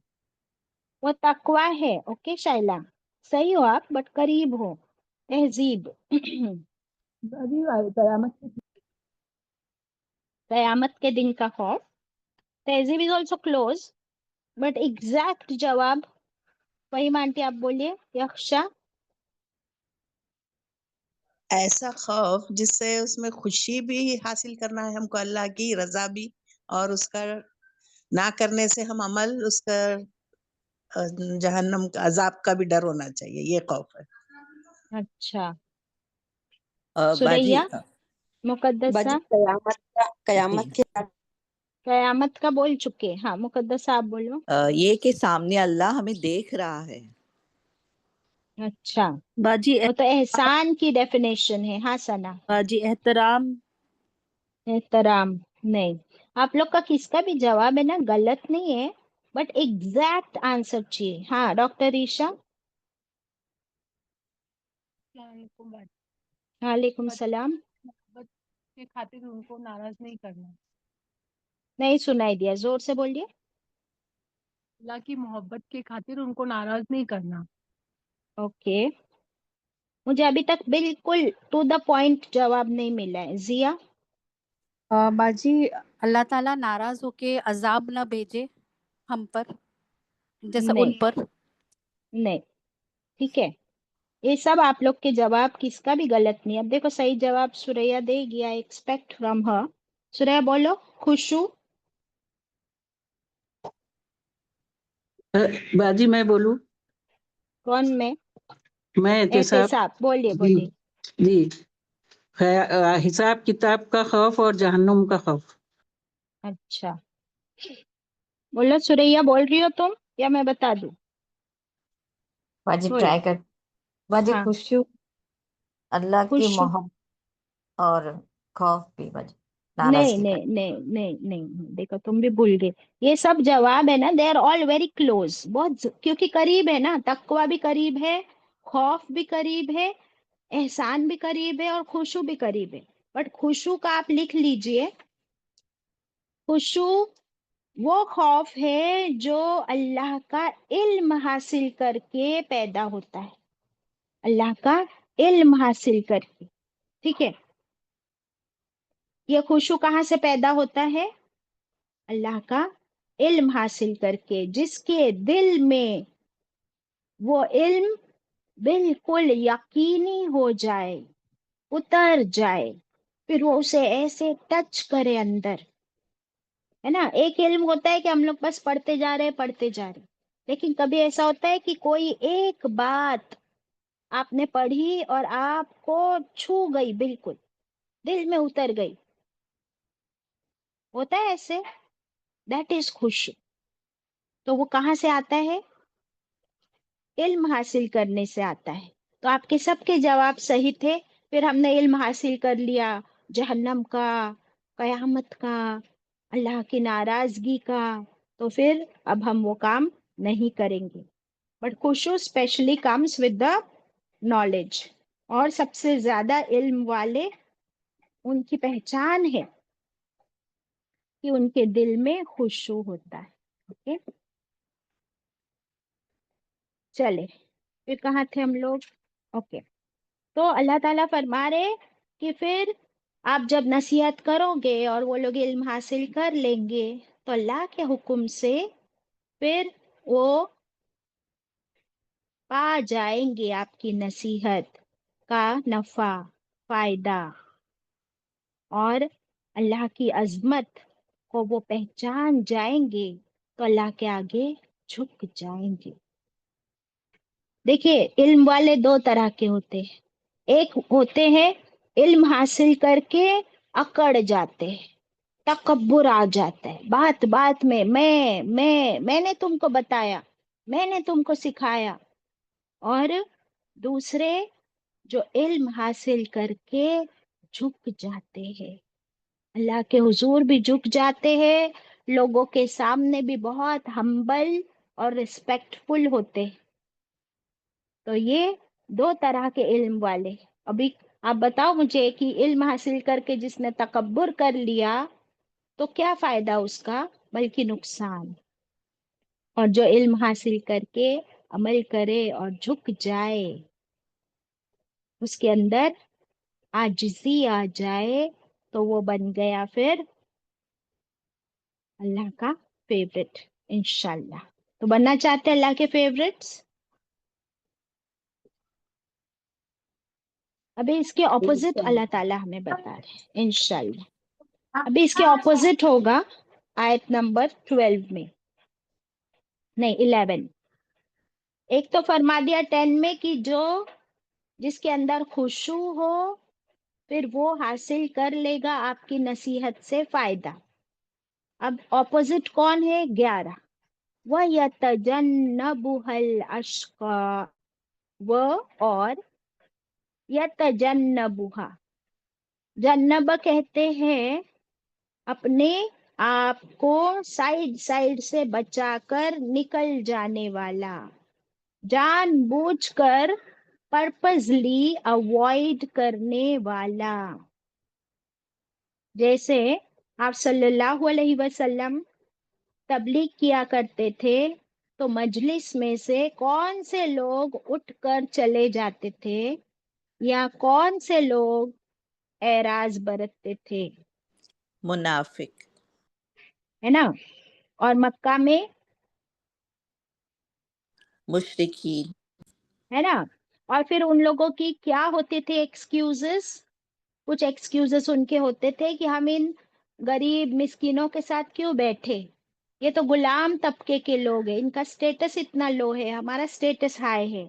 وہ تقوی ہے. اوکے شائلہ صحیح ہو آپ، بٹ قریب ہو. تہذیب قیامت کے دن کا خوف. تہذیب is also close but exact جواب وہی. مانتی آپ بولیے. یخشا ایسا خوف جس سے اس میں خوشی بھی حاصل کرنا ہے ہم کو، اللہ کی رضا بھی، اور اس کا نہ کرنے سے ہم عمل اس کا جہنم کا عذاب کا بھی ڈر ہونا چاہیے. یہ خوف ہے. اچھا. باجی سریہ مقدسہ باجی قیامت کے قیامت کا بول چکے. ہاں مقدسہ آپ بولو. یہ کہ سامنے اللہ ہمیں دیکھ رہا ہے. اچھا باجی وہ تو احسان کی ڈیفینیشن ہے. ہاں ثنا. باجی احترام. احترام نہیں. آپ لوگ کا کس کا بھی جواب ہے نا غلط نہیں ہے بٹ ایگزیکٹ آنسر چاہیے. ہاں ڈاکٹر عیشا. وعلیکم السلام. کے خاطر ان کو ناراض نہیں کرنا. نہیں سنائی دیا، زور سے بولیے. اللہ کی محبت کے خاطر ان کو ناراض نہیں کرنا. اوکے مجھے ابھی تک بالکل ٹو دا پوائنٹ جواب نہیں ملا ہے. ضیا باجی اللہ تعالیٰ ناراض ہو کے عذاب نہ بھیجے ہم پر جیسا ان نہیں پر. نہیں ٹھیک ہے. یہ سب آپ لوگ کے جواب کس کا بھی غلط نہیں. اب دیکھو صحیح جواب سوریا دے گیا. Expect from her. سوریا بولو. خشوع. باجی میں بولوں. کون میں احتساب. احتساب بولیے جی بولیے. جی حساب کتاب کا خوف اور جہنم کا خوف. अच्छा, बोलो सुरैया, बोल रही हो तुम या मैं बता दूं? बाजी बोलो। ट्राई कर। बाजी हाँ, खुशी, अल्लाह की खुश। मोहब्बत और खौफ भी बाजी, नहीं नाराजगी का। नहीं नहीं नहीं नहीं, देखो तुम भी भूल गए। ये सब जवाब है ना, they are all very close, बहुत क्योंकि करीब है ना, तकवा भी करीब है, खौफ भी करीब है, एहसान भी करीब है और खुशू भी करीब है। बट खुशू का आप लिख लीजिए, खुशू वो खौफ है जो अल्लाह का इल्म हासिल करके पैदा होता है, अल्लाह का इल्म हासिल करके। ठीक है, ये खुशू कहाँ से पैदा होता है? अल्लाह का इल्म हासिल करके, जिसके दिल में वो इल्म बिल्कुल यकीनी हो जाए, उतर जाए, फिर वो उसे ऐसे टच करे अंदर। है ना, एक इल्म होता है कि हम लोग बस पढ़ते जा रहे पढ़ते जा रहे, लेकिन कभी ऐसा होता है कि कोई एक बात आपने पढ़ी और आपको छू गई, बिल्कुल दिल में उतर गई, होता है ऐसे, दैट इज खुशी। तो वो कहाँ से आता है? इल्म हासिल करने से आता है। तो आपके सबके जवाब सही थे। फिर हमने इल्म हासिल कर लिया जहन्नम का, कयामत का, अल्लाह की नाराजगी का, तो फिर अब हम वो काम नहीं करेंगे। बट खुशू specially comes with the knowledge, और सबसे ज्यादा इल्म वाले, उनकी पहचान है कि उनके दिल में खुशू होता है। ओके, चले, फिर कहाँ थे हम लोग? ओके, तो अल्लाह ताला फरमा रहे कि फिर आप जब नसीहत करोगे और वो लोग इल्म हासिल कर लेंगे, तो अल्लाह के हुक्म से फिर वो पा जाएंगे आपकी नसीहत का नफा, फायदा, और अल्लाह की अजमत को वो पहचान जाएंगे, तो अल्लाह के आगे झुक जाएंगे। देखिए, इल्म वाले दो तरह के होते हैं। एक होते हैं इल्म हासिल करके अकड़ जाते हैं, तकब्बुर आ जाता है, बात बात में मैंने तुमको बताया, मैंने तुमको सिखाया। और दूसरे जो इल्म हासिल करके झुक जाते हैं, अल्लाह के हुजूर भी झुक जाते हैं, लोगों के सामने भी बहुत हम्बल और रिस्पेक्टफुल होते हैं। तो ये दो तरह के इल्म वाले। अभी आप बताओ मुझे कि इल्म हासिल करके जिसने तकब्बुर कर लिया तो क्या फायदा उसका, बल्कि नुकसान। और जो इल्म हासिल करके अमल करे और झुक जाए, उसके अंदर आजिज़ी आ जाए, तो वो बन गया फिर अल्लाह का फेवरेट, इंशाल्लाह। तो बनना चाहते हैं अल्लाह के फेवरेट्स? अभी इसके ऑपोजिट अल्लाह ताला हमें बता रहे हैं, इंशाल्लाह। अभी इसके ऑपोजिट होगा आयत नंबर 12 में, नहीं 11। एक तो फरमा दिया 10 में कि जो जिसके अंदर खुशू हो, फिर वो हासिल कर लेगा आपकी नसीहत से फायदा। अब ऑपोजिट कौन है? 11, वह यतजन्नबुहल अशका, वो और यतजन्नबुहा, जन्नब कहते हैं अपने आप को साइड साइड से बचाकर निकल जाने वाला, जानबूझकर पर्पसली अवॉइड करने वाला। जैसे आप सल्लल्लाहु अलैहि वसल्लम तबलीग किया करते थे, तो मजलिस में से कौन से लोग उठकर चले जाते थे, या कौन से लोग एराज बरतते थे? मुनाफिक। है ना। और मक्का में मुशरिकीन। है ना। और फिर उन लोगों की क्या होते थे एक्सक्यूजेस? कुछ एक्सक्यूजेस उनके होते थे कि हम इन गरीब मिस्किनों के साथ क्यों बैठे, ये तो गुलाम तबके के लोग हैं, इनका स्टेटस इतना लो है, हमारा स्टेटस हाई है।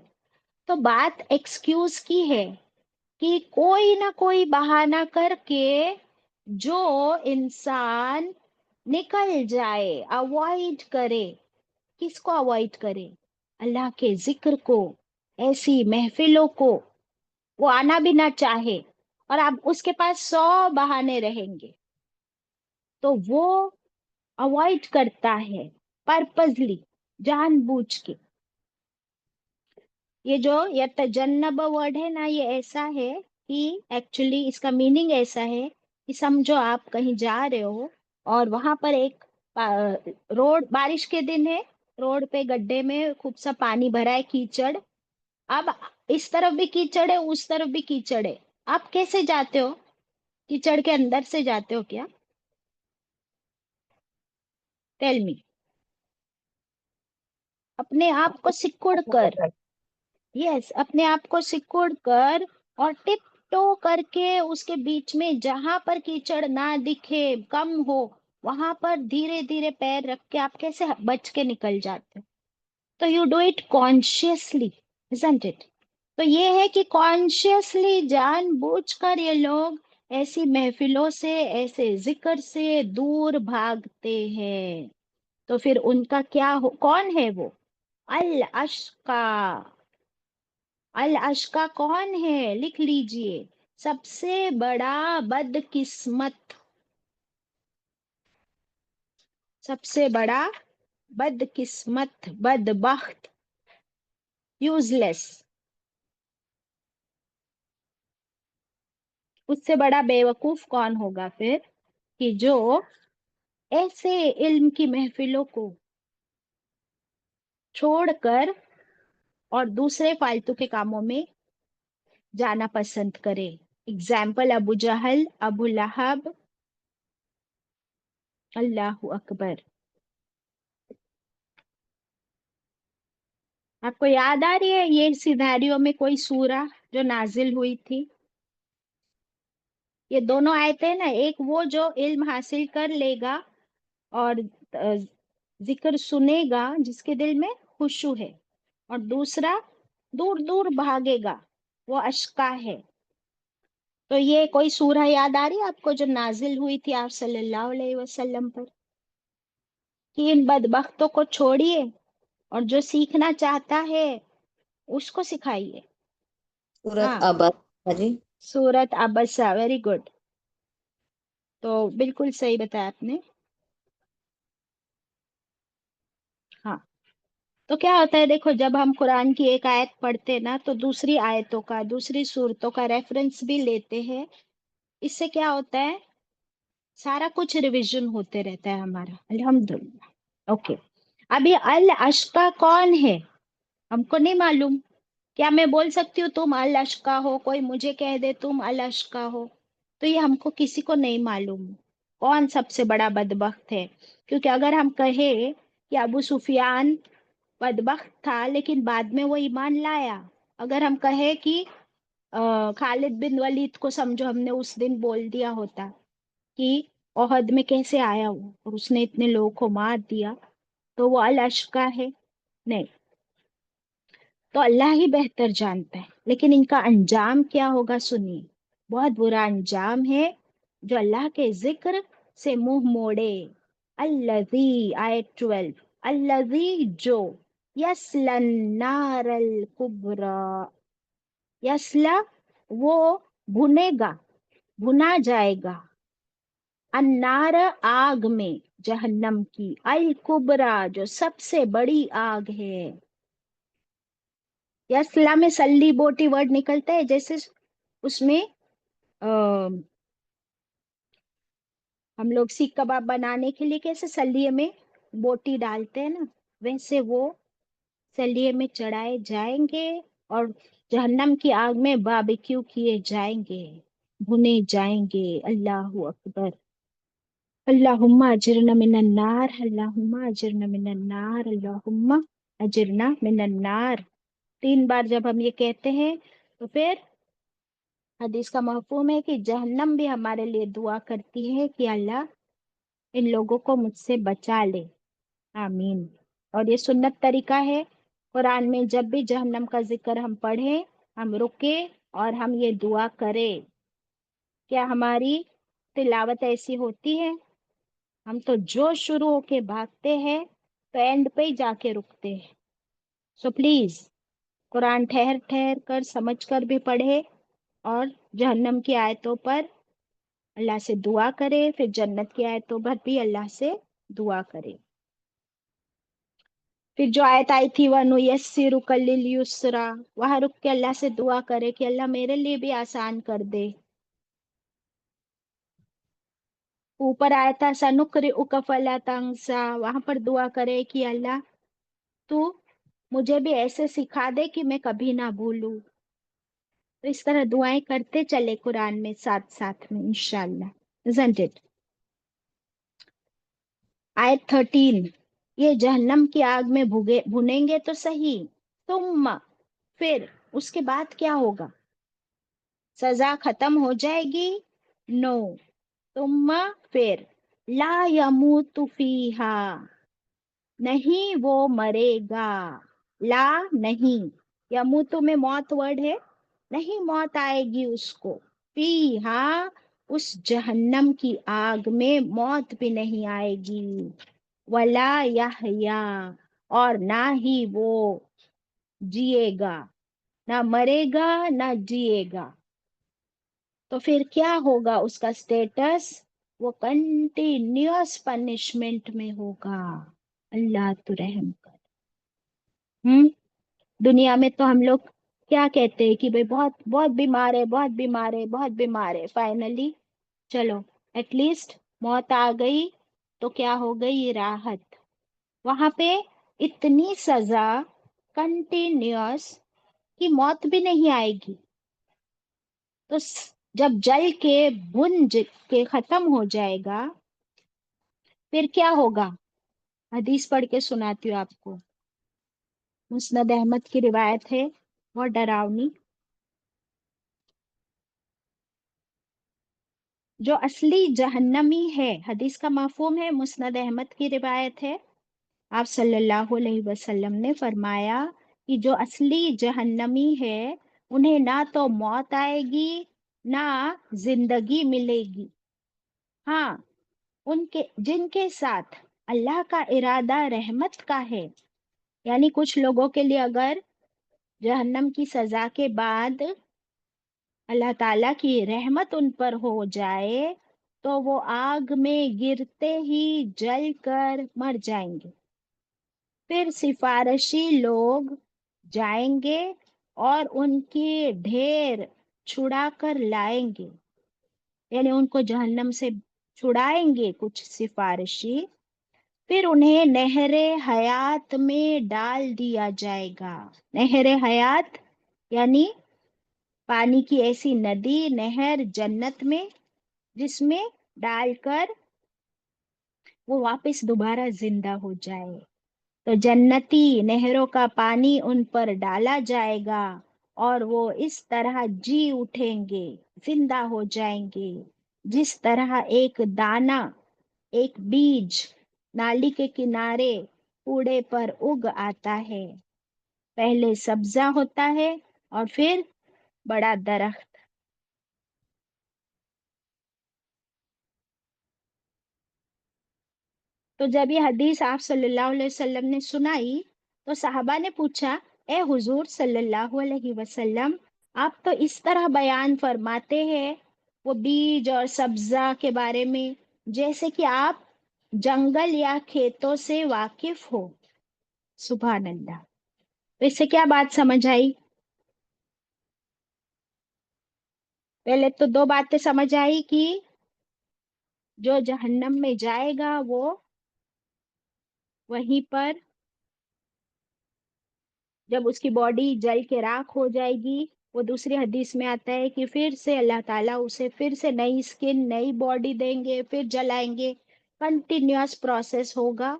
तो बात एक्सक्यूज की है कि कोई ना कोई बहाना करके जो इंसान निकल जाए, अवॉइड करे। किसको अवॉइड करे? अल्लाह के जिक्र को, ऐसी महफिलों को। वो आना भी ना चाहे और आप उसके पास 100 बहाने रहेंगे, तो वो अवॉइड करता है पर्पसली, जानबूझ के। ये जो यतजन्नब वर्ड है ना, ये ऐसा है कि एक्चुअली इसका मीनिंग ऐसा है कि समझो आप कहीं जा रहे हो और वहां पर एक रोड, बारिश के दिन है, रोड पे गड्ढे में खूब सा पानी भरा है, कीचड़। अब इस तरफ भी कीचड़ है, उस तरफ भी कीचड़ है। आप कैसे जाते हो? कीचड़ के अंदर से जाते हो क्या? Tell me. अपने आप को सिकुड़ कर, यस, अपने आप को सिकुड़ कर और टिप टो करके उसके बीच में, जहां पर कीचड़ ना दिखे, कम हो, वहां पर धीरे धीरे पैर रख के आप कैसे बच के निकल जाते हो? तो you do it consciously, isn't it? तो ये है कि कॉन्शियसली, जानबूझकर ये लोग ऐसी महफिलों से, ऐसे जिक्र से दूर भागते हैं। तो फिर उनका क्या हो? कौन है वो? अल अश्का। अल अश्का कौन है? लिख लीजिए, सबसे बड़ा बदकिस्मत, सबसे बड़ा बदकिस्मत, बदबख्त, यूजलेस। उससे बड़ा बेवकूफ कौन होगा फिर, कि जो ऐसे इल्म की महफिलों को छोड़कर और दूसरे फालतू के कामों में जाना पसंद करे। एग्जाम्पल, अबू जहल, अबू लहब, अल्लाहु अकबर। आपको याद आ रही है ये सिनेरियो में कोई सूरा जो नाजिल हुई थी? ये दोनों आयतें ना, एक वो जो इल्म हासिल कर लेगा और जिक्र सुनेगा, जिसके दिल में खुशू है, और दूसरा दूर दूर भागेगा, वो अश्का है। तो ये कोई सूरा याद आ रही है आपको जो नाजिल हुई थी आप सल्लल्लाहु अलैहि वसल्लम पर, कि इन बदबख्तों को छोड़िए और जो सीखना चाहता है उसको सिखाइए? सूरत हाँ, अबस जी। सूरत अबसा, वेरी गुड। तो बिल्कुल सही बताया आपने। हाँ, तो क्या होता है, देखो, जब हम कुरान की एक आयत पढ़ते हैं ना, तो दूसरी आयतों का, दूसरी सूरतों का रेफरेंस भी लेते हैं। इससे क्या होता है, सारा कुछ रिवीजन होते रहता है हमारा, अल्हम्दुलिल्लाह। ओके, अभी अल अश्का कौन है हमको नहीं मालूम। क्या मैं बोल सकती हूँ तुम अल अश्का हो? कोई मुझे कह दे तुम अल अश्का हो, तो ये हमको किसी को नहीं मालूम कौन सबसे बड़ा बदबख्त है। क्योंकि अगर हम कहे कि अबू सुफियान बदबख्त था लेकिन बाद में वो ईमान लाया, अगर हम कहे कि खालिद बिन वलीद को समझो हमने उस दिन बोल दिया होता कि ओहद में कैसे आया वो और उसने इतने लोगों को मार दिया, तो वो अल अश्का है? नहीं। तो अल्लाह ही बेहतर जानता है, लेकिन इनका अंजाम क्या होगा सुनिए, बहुत बुरा अंजाम है जो अल्लाह के जिक्र से मुंह मोड़े। अल्लज़ी, आयत 12, अल्लज़ी जो, यस्लन नारल कुबरा, यसला वो भुनेगा, भुना जाएगा, अन्नार आग में, जहन्नम की, अल कुबरा जो सबसे बड़ी आग है। यसला में सल्ली बोटी वर्ड निकलता है, जैसे उसमें आ, हम लोग सीख कबाब बनाने के लिए कैसे सल्लिए में बोटी डालते हैं ना, वैसे वो सल्लिए में चढ़ाए जाएंगे और जहन्नम की आग में बारबेक्यू किए जाएंगे, भुने जाएंगे। अल्लाहू अकबर। अल्लाहुम्मा अजिरना मिनन नार, अल्लाहुम्मा अजिरना मिनन नार, अल्लाहुम्मा अजिरना मिनन नार। 3 बार जब हम ये कहते हैं तो फिर हदीस का मफहूम है कि जहन्नम भी हमारे लिए दुआ करती है कि अल्लाह इन लोगों को मुझसे बचा ले, आमीन। और ये सुन्नत तरीका है, कुरान में जब भी जहन्नम का जिक्र हम पढ़ें, हम रुके और हम ये दुआ करें। क्या हमारी तिलावत ऐसी होती है? ہم تو جو شروع ہو کے بھاگتے ہیں تو اینڈ پہ ہی جا کے رکتے ہیں. سو پلیز قرآن ٹھہر ٹھہر کر سمجھ کر بھی پڑھے اور جہنم کی آیتوں پر اللہ سے دعا کرے، پھر جنت کی آیتوں پر بھی اللہ سے دعا کرے. پھر جو آیت آئی تھی وَنُيَسِّرُكَ لِلْيُسْرَىٰ، وہاں رک کے اللہ سے دعا کرے کہ اللہ میرے لیے بھی آسان کر دے. اوپر آیا تھا سَنُقْرِئُكَ فَلَا تَنسَىٰ، وہاں پر دعا کرے کہ اللہ تو مجھے بھی ایسے سکھا دے کہ میں کبھی نہ بھولوں. تو اس طرح دعائیں کرتے چلے قرآن میں ساتھ ساتھ میں انشاءاللہ. Isn't it؟ آیت 13، یہ جہنم کی آگ میں بھنیں گے تو صحیح، ثم پھر اس کے بعد کیا ہوگا؟ سزا ختم ہو جائے گی؟ نو، ثم پھر لا یموت فیہا، نہیں وہ مرے گا. لا نہیں، یموت میں موت ورڈ ہے، نہیں موت آئے گی اس کو. فیہا اس جہنم کی آگ میں موت بھی نہیں آئے گی. ولا یحیا، اور نہ ہی وہ جیے گا، نہ مرے گا نہ جیے گا. تو پھر کیا ہوگا اس کا سٹیٹس؟ وہ کنٹینیوس پنشمنٹ میں ہوگا. اللہ تو رحم کر. دنیا میں تو ہم لوگ کیا کہتے ہیں کہ بھئی بہت بہت بیمار ہے، بہت بیمار ہے، بہت بیمار ہے. فائنلی چلو ایٹ لیسٹ موت آ گئی تو کیا ہو گئی؟ راحت. وہاں پہ اتنی سزا کنٹینیوس کہ موت بھی نہیں آئے گی. تو جب جل کے بھن کے ختم ہو جائے گا پھر کیا ہوگا؟ حدیث پڑھ کے سناتی ہوں آپ کو. مسند احمد کی روایت ہے، بہت ڈراؤنی. جو اصلی جہنمی ہے، حدیث کا مفہوم ہے، مسند احمد کی روایت ہے. آپ صلی اللہ علیہ وسلم نے فرمایا کہ جو اصلی جہنمی ہے انہیں نہ تو موت آئے گی نہ زندگی ملے گی. ہاں ان کے جن کے ساتھ اللہ کا ارادہ رحمت کا ہے، یعنی کچھ لوگوں کے لیے اگر جہنم کی سزا کے بعد اللہ تعالیٰ کی رحمت ان پر ہو جائے تو وہ آگ میں گرتے ہی جل کر مر جائیں گے. پھر سفارشی لوگ جائیں گے اور ان کی ڈھیر چھڑا کر لائیں گے، یعنی ان کو جہنم سے چھڑائیں گے کچھ سفارشی. پھر انہیں نہر حیات میں ڈال دیا جائے گا. نہر حیات یعنی پانی کی ایسی ندی، نہر جنت میں جس میں ڈال کر وہ واپس دوبارہ زندہ ہو جائے. تو جنتی نہروں کا پانی ان پر ڈالا جائے گا اور وہ اس طرح جی اٹھیں گے، زندہ ہو جائیں گے جس طرح ایک دانہ، ایک بیج نالی کے کنارے کوڑے پر اگ آتا ہے. پہلے سبزہ ہوتا ہے اور پھر بڑا درخت. تو جب یہ حدیث آپ صلی اللہ علیہ وسلم نے سنائی تو صحابہ نے پوچھا، اے حضور صلی اللہ علیہ وسلم، آپ تو اس طرح بیان فرماتے ہیں وہ بیج اور سبزہ کے بارے میں جیسے کہ آپ جنگل یا کھیتوں سے واقف ہو. سبحان اللہ. تو اس سے کیا بات سمجھ آئی؟ پہلے تو دو باتیں سمجھ آئی کہ جو جہنم میں جائے گا وہ وہیں پر جب اس کی باڈی جل کے راکھ ہو جائے گی، وہ دوسری حدیث میں آتا ہے کہ پھر سے اللہ تعالیٰ اسے پھر سے نئی سکن، نئی باڈی دیں گے، پھر جلائیں گے. کنٹینیوس پروسیس ہوگا،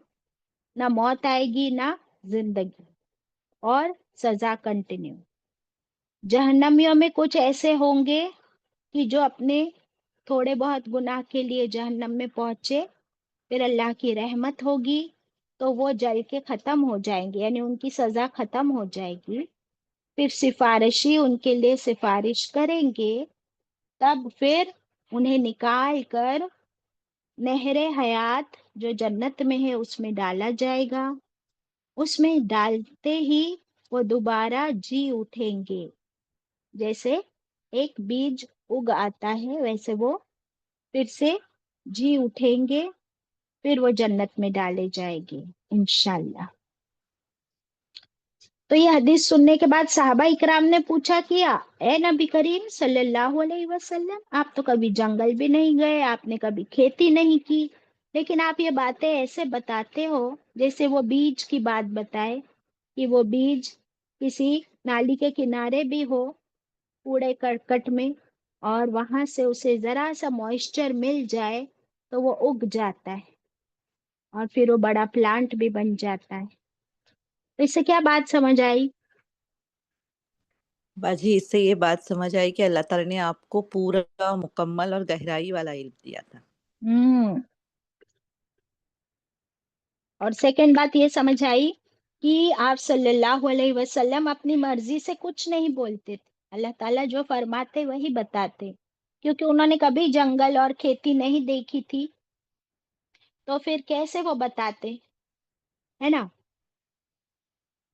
نہ موت آئے گی نہ زندگی، اور سزا کنٹینیو. جہنمیوں میں کچھ ایسے ہوں گے کہ جو اپنے تھوڑے بہت گناہ کے لیے جہنم میں پہنچے، پھر اللہ کی رحمت ہوگی تو وہ جل کے ختم ہو جائیں گے، یعنی ان کی سزا ختم ہو جائے گی. پھر سفارشی ان کے لیے سفارش کریں گے، تب پھر انہیں نکال کر नहर हयात जो जन्नत में है उसमें डाला जाएगा, उसमें डालते ही वो दोबारा जी उठेंगे। जैसे एक बीज उग आता है वैसे वो फिर से जी उठेंगे, फिर वो जन्नत में डाले जाएंगे इंशाल्लाह। तो ये हदीस सुनने के बाद साहबा इकराम ने पूछा किया, ए नबी करीम सल्लल्लाहु अलैहि वसल्लम, आप तो कभी जंगल भी नहीं गए, आपने कभी खेती नहीं की, लेकिन आप ये बातें ऐसे बताते हो जैसे वो बीज की बात बताए कि वो बीज किसी नाली के किनारे भी हो, कूड़े करकट में, और वहां से उसे जरा सा मॉइस्चर मिल जाए तो वो उग जाता है और फिर वो बड़ा प्लांट भी बन जाता है। तो इससे क्या बात समझ आई? बाजी इससे ये बात समझ आई कि अल्लाह ताला ने आपको पूरा मुकम्मल और गहराई वाला इल्म दिया था। हम्म। और सेकंड बात ये समझ आई कि आप सल्लल्लाहु अलैहि वसल्लम अपनी मर्जी से कुछ नहीं बोलते थे, अल्लाह ताला जो फरमाते वही बताते, क्योंकि उन्होंने कभी जंगल और खेती नहीं देखी थी, तो फिर कैसे वो बताते, है ना?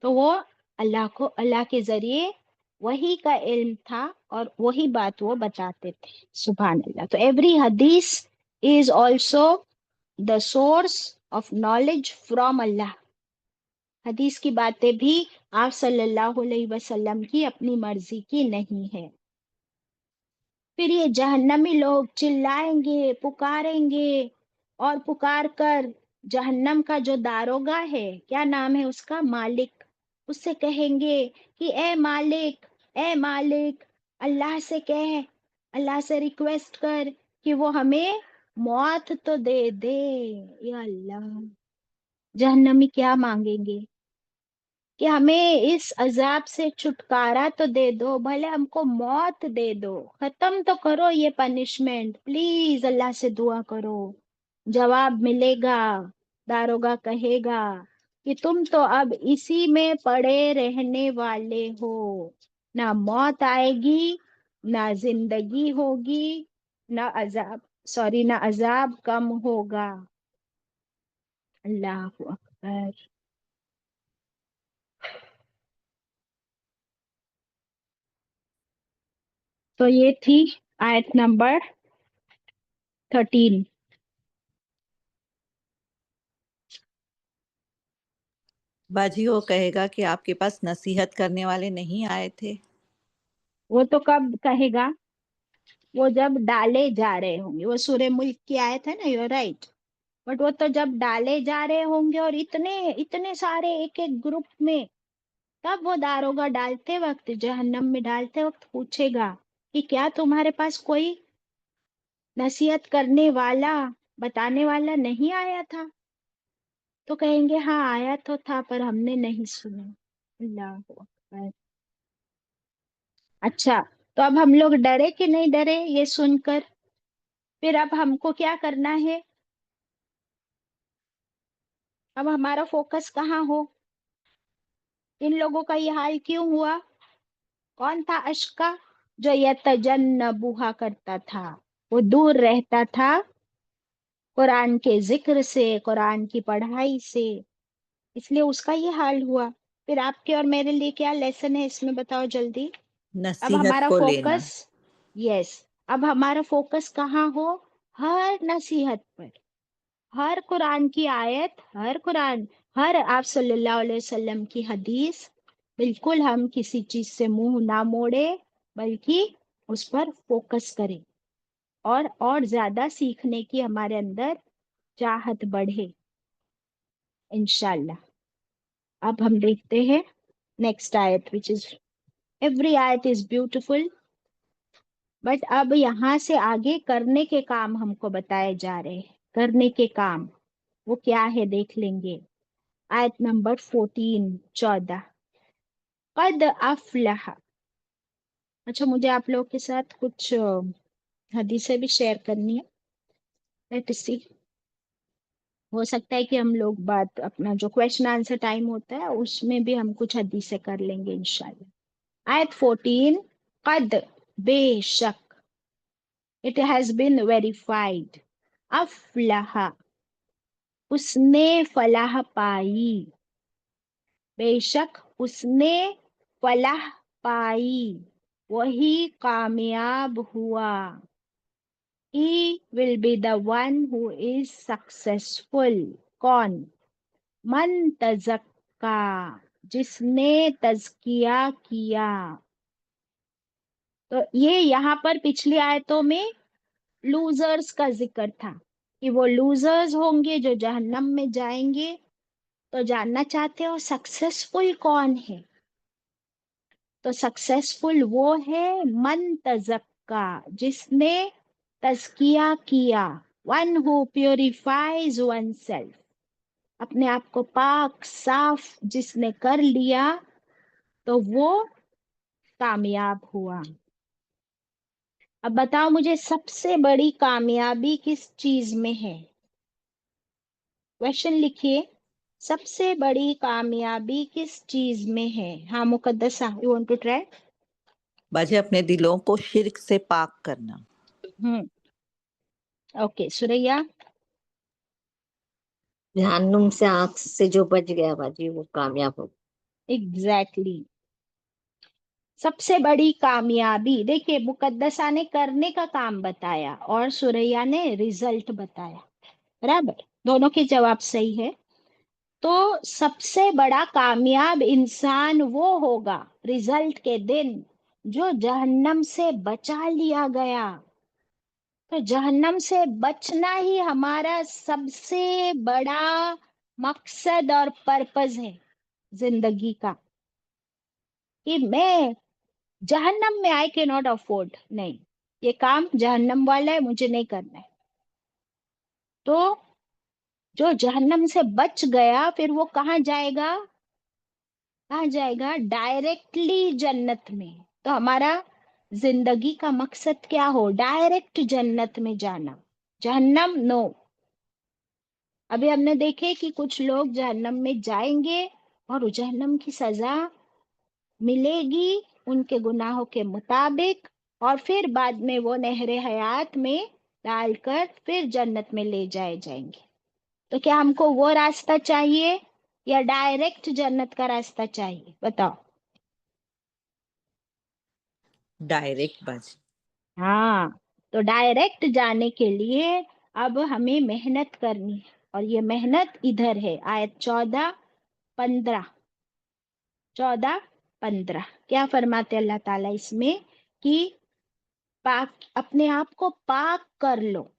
तो वो अल्लाह के जरिए वही का इल्म था और वही बात वो बताते थे। सुभान अल्लाह। तो एवरी हदीस is also the source of knowledge from अल्लाह। हदीस की बातें भी आप सल्लल्लाहु अलैहि वसल्लम की अपनी मर्जी की नहीं है। फिर ये जहन्नमी लोग चिल्लाएंगे, पुकारेंगे, और पुकार कर जहन्नम का जो दारोगा है, क्या नाम है उसका, मालिक, उससे कहेंगे कि ए मालिक, ए मालिक, अल्लाह से कह, अल्लाह से रिक्वेस्ट कर कि वो हमें मौत तो दे दे। या अल्लाह, जहन्नमी क्या मांगेंगे कि हमें इस अजाब से छुटकारा तो दे दो, भले हमको मौत दे दो, खत्म तो करो ये पनिशमेंट प्लीज, अल्लाह से दुआ करो। जवाब मिलेगा, दारोगा कहेगा कि तुम तो अब इसी में पड़े रहने वाले हो, ना मौत आएगी, ना जिंदगी होगी, ना अजाब, सॉरी, ना अजाब कम होगा। अल्लाह अकबर। तो ये थी आयत नंबर 13। बाजी वो कहेगा कि आपके पास नसीहत करने वाले नहीं आए थे। वो तो कब कहेगा, वो जब डाले जा रहे होंगे। वो सूरह मुल्क की आयत है ना, यू राइट। बट वो तो जब डाले जा रहे होंगे और इतने इतने सारे एक एक ग्रुप में, तब वो दारोगा डालते वक्त, जहन्नम में डालते वक्त पूछेगा कि क्या तुम्हारे पास कोई नसीहत करने वाला, बताने वाला नहीं आया था? तो कहेंगे हाँ आया तो था पर हमने नहीं सुना। अल्लाह अकबर। अच्छा, तो अब हम लोग डरे कि नहीं डरे ये सुनकर? फिर अब हमको क्या करना है? अब हमारा फोकस कहाँ हो? इन लोगों का ये हाल क्यों हुआ? कौन था अश्का जो यतजन्नबुहा करता था? वो दूर रहता था कुरान के जिक्र से, कुरान की पढ़ाई से, इसलिए उसका ये हाल हुआ। फिर आपके और मेरे लिए क्या लेसन है इसमें, बताओ जल्दी। अब नसीहत हमारा को लेना। फोकस, यस, अब हमारा फोकस कहाँ हो? हर नसीहत पर, हर कुरान की आयत, हर कुरान, हर आप सल्लल्लाहु अलैहि वसल्लम की हदीस, बिल्कुल हम किसी चीज से मुंह ना मोड़े, बल्कि उस पर फोकस करें और ज्यादा सीखने की हमारे अंदर चाहत बढ़े इंशाल्लाह। अब हम देखते हैं नेक्स्ट आयत, विच इज, एवरी आयत इज ब्यूटीफुल, बट अब यहाँ से आगे करने के काम हमको बताए जा रहे हैं। करने के काम वो क्या है देख लेंगे। आयत नंबर 14। कद अफलह। अच्छा, मुझे आप लोगों के साथ कुछ हदीसें भी शेयर करनी है। लेट अस सी, हो सकता है कि हम लोग बात, अपना जो क्वेश्चन आंसर टाइम होता है उसमें भी हम कुछ हदीसें कर लेंगे इंशाल्लाह। आयत 14, कद, बेशक, इट हैज बीन वेरीफाइड, अफलाहा, उसने फलाह पाई, बेशक उसने फलाह पाई, वही कामयाब हुआ। He will be the one who is successful. कौन? मन तज़क्का, जिसने तज़किया किया। तो ये यहाँ पर पिछली आयतों में लूजर्स का जिक्र था कि वो लूजर्स होंगे जो जहन्नम में जाएंगे। तो जानना चाहते हो सक्सेसफुल कौन है? तो सक्सेसफुल वो है मन तज़क्का, जिसने तज़किया किया। One who purifies one self, अपने आप को पाक साफ जिसने कर लिया, तो वो कामयाब हुआ। अब बताओ मुझे, सबसे बड़ी कामयाबी किस चीज में है? क्वेश्चन लिखिए, सबसे बड़ी कामयाबी किस चीज में है? हाँ मुकद्दसा, यू वांट टू ट्राई? बाजी अपने दिलों को शिर्क से पाक करना। ओके सुरैया? जहन्नुम से आग से जो बच गया बाजी वो कामयाब हो। एग्जैक्टली। सबसे बड़ी कामयाबी, देखिए मुकद्दसा ने करने का काम बताया और सुरैया ने रिजल्ट बताया, बराबर, दोनों के जवाब सही है। तो सबसे बड़ा कामयाब इंसान वो होगा रिजल्ट के दिन जो जहन्नम से बचा लिया गया। तो जहन्नम से बचना ही हमारा सबसे बड़ा मकसद और पर्पस है जिंदगी का, कि मैं जहन्नम में आई के नॉट अफोर्ड, नहीं, ये काम जहन्नम वाला है, मुझे नहीं करना है। तो जो जहन्नम से बच गया फिर वो कहाँ जाएगा? कहाँ जाएगा? डायरेक्टली जन्नत में। तो हमारा जिंदगी का मकसद क्या हो? डायरेक्ट जन्नत में जाना, जहन्नम नो। अभी हमने देखे कि कुछ लोग जहन्नम में जाएंगे और जहन्नम की सजा मिलेगी उनके गुनाहों के मुताबिक, और फिर बाद में वो नहरे हयात में डालकर फिर जन्नत में ले जाए जाएंगे। तो क्या हमको वो रास्ता चाहिए या डायरेक्ट जन्नत का रास्ता चाहिए? बताओ। डायरेक्ट बाजी। हाँ, तो डायरेक्ट जाने के लिए अब हमें मेहनत करनी है, और ये मेहनत इधर है, आयत 14-15। 14-15 क्या फरमाते अल्लाह ताला इसमें? कि पाक, अपने आप को पाक कर लो,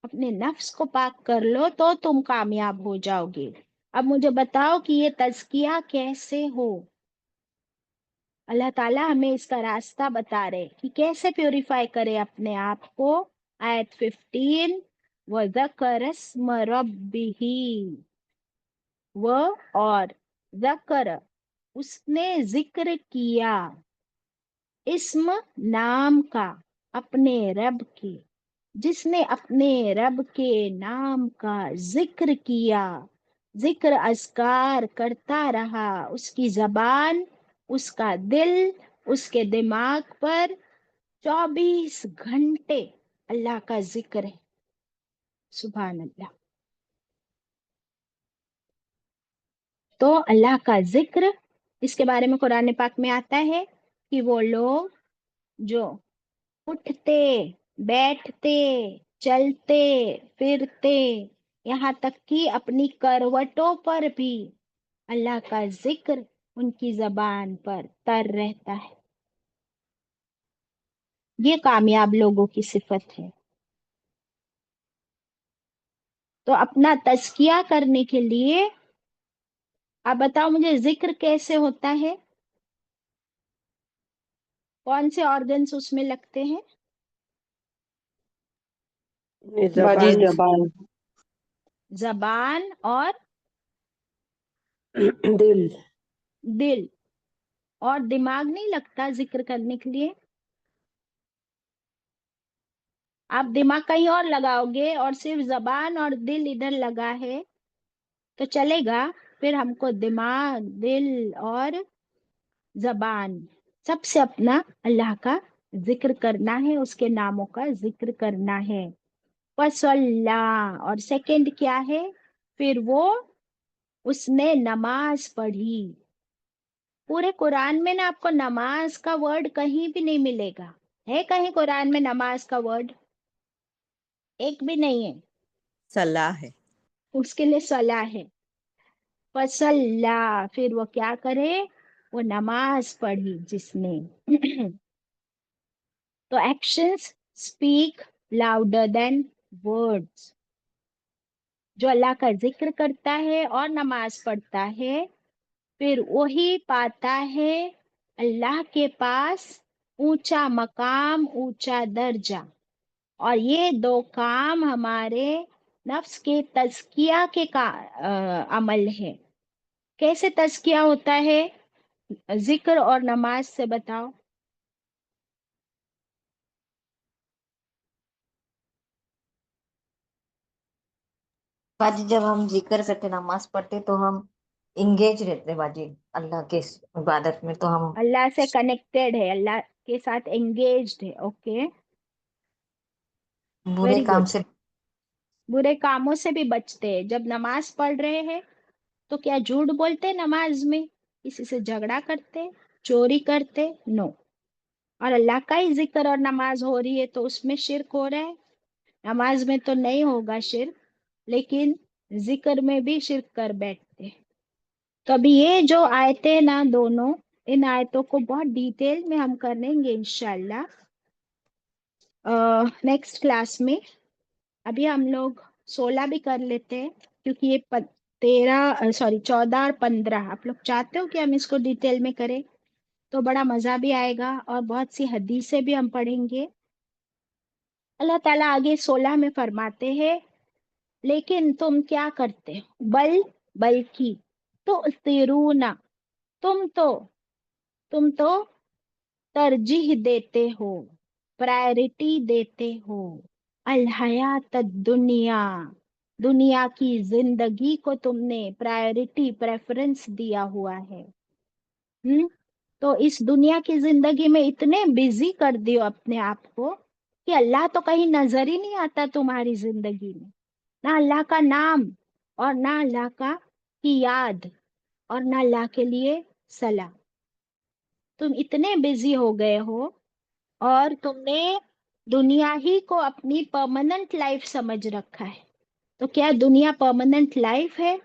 अपने नफ्स को पाक कर लो तो तुम कामयाब हो जाओगे। अब मुझे बताओ कि ये तज़किया कैसे हो? अल्लाह ताला हमें इसका रास्ता बता रहे कि कैसे प्योरीफाई करे अपने आप को। आयत 15, वज़कर अस्म रब्बिही, व और ज़कर, उसने जिक्र किया, इस्म नाम का, अपने रब के, जिसने अपने रब के नाम का जिक्र किया, जिक्र अज़कार करता रहा, उसकी जबान, उसका दिल, उसके दिमाग पर 24 घंटे अल्लाह का जिक्र है। सुभान अल्लाह। तो अल्लाह का जिक्र, इसके बारे में कुरान पाक में आता है कि वो लोग जो उठते, बैठते, चलते, फिरते, यहाँ तक कि अपनी करवटों पर भी अल्लाह का जिक्र उनकी जबान पर तर रहता है। ये कामयाब लोगों की सिफत है। तो अपना तज़किया करने के लिए आप बताओ मुझे, जिक्र कैसे होता है? कौन से ऑर्गन्स उसमें लगते हैं? बाजी जबान जबान। जबान और दिल। दिल। और दिमाग नहीं लगता जिक्र करने के लिए? आप दिमाग कहीं और लगाओगे और सिर्फ जबान और दिल इधर लगा है तो चलेगा? फिर हमको दिमाग, दिल और जबान सबसे अपना अल्लाह का जिक्र करना है, उसके नामों का जिक्र करना है। फसल्ला, और सेकंड क्या है, फिर वो उसने नमाज पढ़ी। पूरे कुरान में ना आपको नमाज का वर्ड कहीं भी नहीं मिलेगा। है कहीं कुरान में नमाज का वर्ड? एक भी नहीं है। सलाह है। उसके लिए सलाह है। फसल्ला, फिर वो क्या करे, वो नमाज पढ़ी जिसने। तो actions speak louder than words. जो अल्लाह का जिक्र करता है और नमाज पढ़ता है, फिर वही पाता है अल्लाह के पास ऊंचा मकाम, ऊंचा दर्जा। और ये दो काम हमारे नफ्स के तज़किया के अमल है। कैसे तज़किया होता है जिक्र और नमाज से, बताओ। बाजी जब हम जिक्र करते नमाज पढ़ते तो हम इंगेज रहते बाजी अल्लाह के इबादत में, तो हम अल्लाह से कनेक्टेड है, अल्लाह के साथ एंगेज्ड है। ओके, बुरे वेरी काम गुड। से बुरे कामों से भी बचते हैं। जब नमाज पढ़ रहे हैं तो क्या झूठ बोलते नमाज में, किसी से झगड़ा करते, चोरी करते? नो। और अल्लाह का ही जिक्र और नमाज हो रही है तो उसमें शिर्क हो रहा है। नमाज में तो नहीं होगा शिर्क, लेकिन जिक्र में भी शिर्क कर बैठते। तो अभी ये जो आयतें ना दोनों, इन आयतों को बहुत डिटेल में हम करेंगे इंशाल्लाह नेक्स्ट क्लास में। अभी हम लोग 16 भी कर लेते हैं, क्योंकि ये 14 और 15 आप लोग चाहते हो कि हम इसको डिटेल में करें तो बड़ा मजा भी आएगा, और बहुत सी हदीसें भी हम पढ़ेंगे। अल्लाह ताला आगे 16 में फरमाते हैं, लेकिन तुम क्या करते हो, बल्कि तो तिरूना, तुम तो तरजीह देते हो, प्रायोरिटी देते हो, अल हयात दुनिया, दुनिया की जिंदगी को तुमने प्रायोरिटी, प्रेफरेंस दिया हुआ है। तो इस दुनिया की जिंदगी में इतने बिजी कर दियो अपने आप को कि अल्लाह तो कहीं नजर ही नहीं आता तुम्हारी जिंदगी में। ना अल्लाह का नाम, और ना अल्लाह की याद, और ना अल्लाह के लिए सलाह। तुम इतने बिजी हो गए हो, और तुमने दुनिया ही को अपनी परमानेंट लाइफ समझ रखा है। तो क्या दुनिया परमानेंट लाइफ है?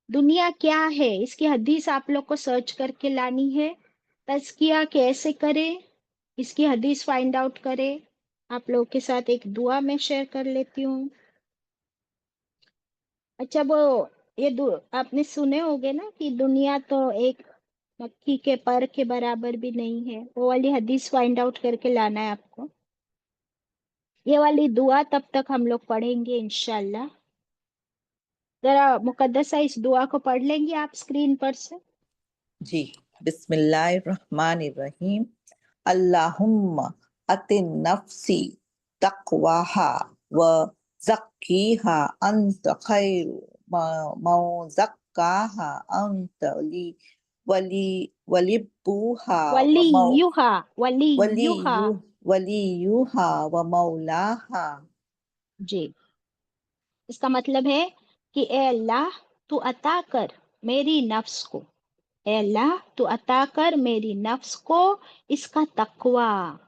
दुनिया क्या है, इसकी हदीस आप लोग को सर्च करके लानी है। तज़किया कैसे करें, इसकी हदीस फाइंड आउट करें। आप लोगों के साथ एक दुआ मैं शेयर कर लेती हूँ। अच्छा, वो ये आपने सुने होंगे ना कि दुनिया तो एक मक्खी के पर के बराबर भी नहीं है। वो वाली हदीस फाइंड आउट करके लाना है आपको। ये वाली दुआ तब तक हम लोग पढ़ेंगे इंशाल्लाह। जरा मुकद्दसा इस दुआ को पढ़ लेंगे आप स्क्रीन पर से? जी, बिस्मिल्लाहिर्रहमानिर्रहीम। अल्लाहुम्मा अतिन नफ्सी तक़वाहा व ज़क्कीहा अंत खैरु मौज़क्काहा अंत वली वलिब्बूहा व मौ वलीयुहा वलीयुहा व मौलाहा। जी, इसका मतलब है कि ए अल्लाह, तू अता कर मेरी नफ्स को, ए अल्लाह तू अता कर मेरी नफ्स को इसका तकवा,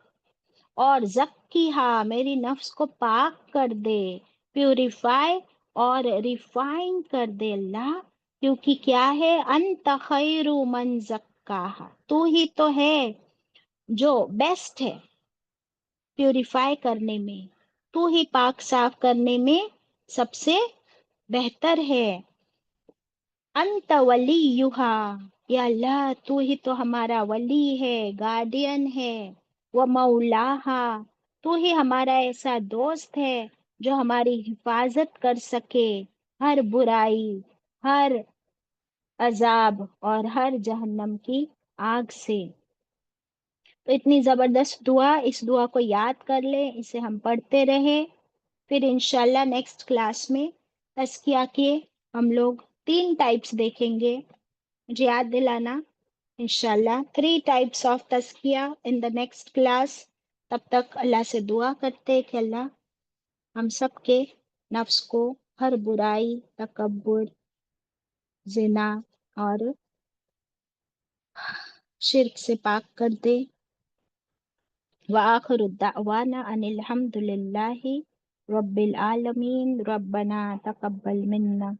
और ज़क्कीहा मेरी नफ्स को पाक कर दे, प्यूरिफाई और रिफाइन कर दे अल्लाह। क्योंकि क्या है, अंत खैरु मन ज़क्काहा, तू ही तो है जो बेस्ट है प्यूरिफाई करने में, तू ही पाक साफ करने में सबसे बेहतर है। अंत वलीयुहा, या अल्लाह तू ही तो हमारा वली है, गार्डियन है। वो मौलाहा, तू ही हमारा ऐसा दोस्त है जो हमारी हिफाजत कर सके हर बुराई, हर अजाब और हर जहन्नम की आग से। तो इतनी जबरदस्त दुआ, इस दुआ को याद कर ले, इसे हम पढ़ते रहे। फिर इंशाल्लाह नेक्स्ट क्लास में तज़किया के हम लोग 3 टाइप्स देखेंगे। मुझे याद दिलाना इंशाल्लाह, 3 टाइप्स ऑफ तज़किया इन द नेक्स्ट क्लास। तब तक अल्लाह से दुआ करते कि अल्लाह ہم سب کے نفس کو ہر برائی، تکبر، زنا اور شرک سے پاک کر دے۔ وآخر الدعوانا ان الحمد للہ رب العالمین، ربنا تقبل منا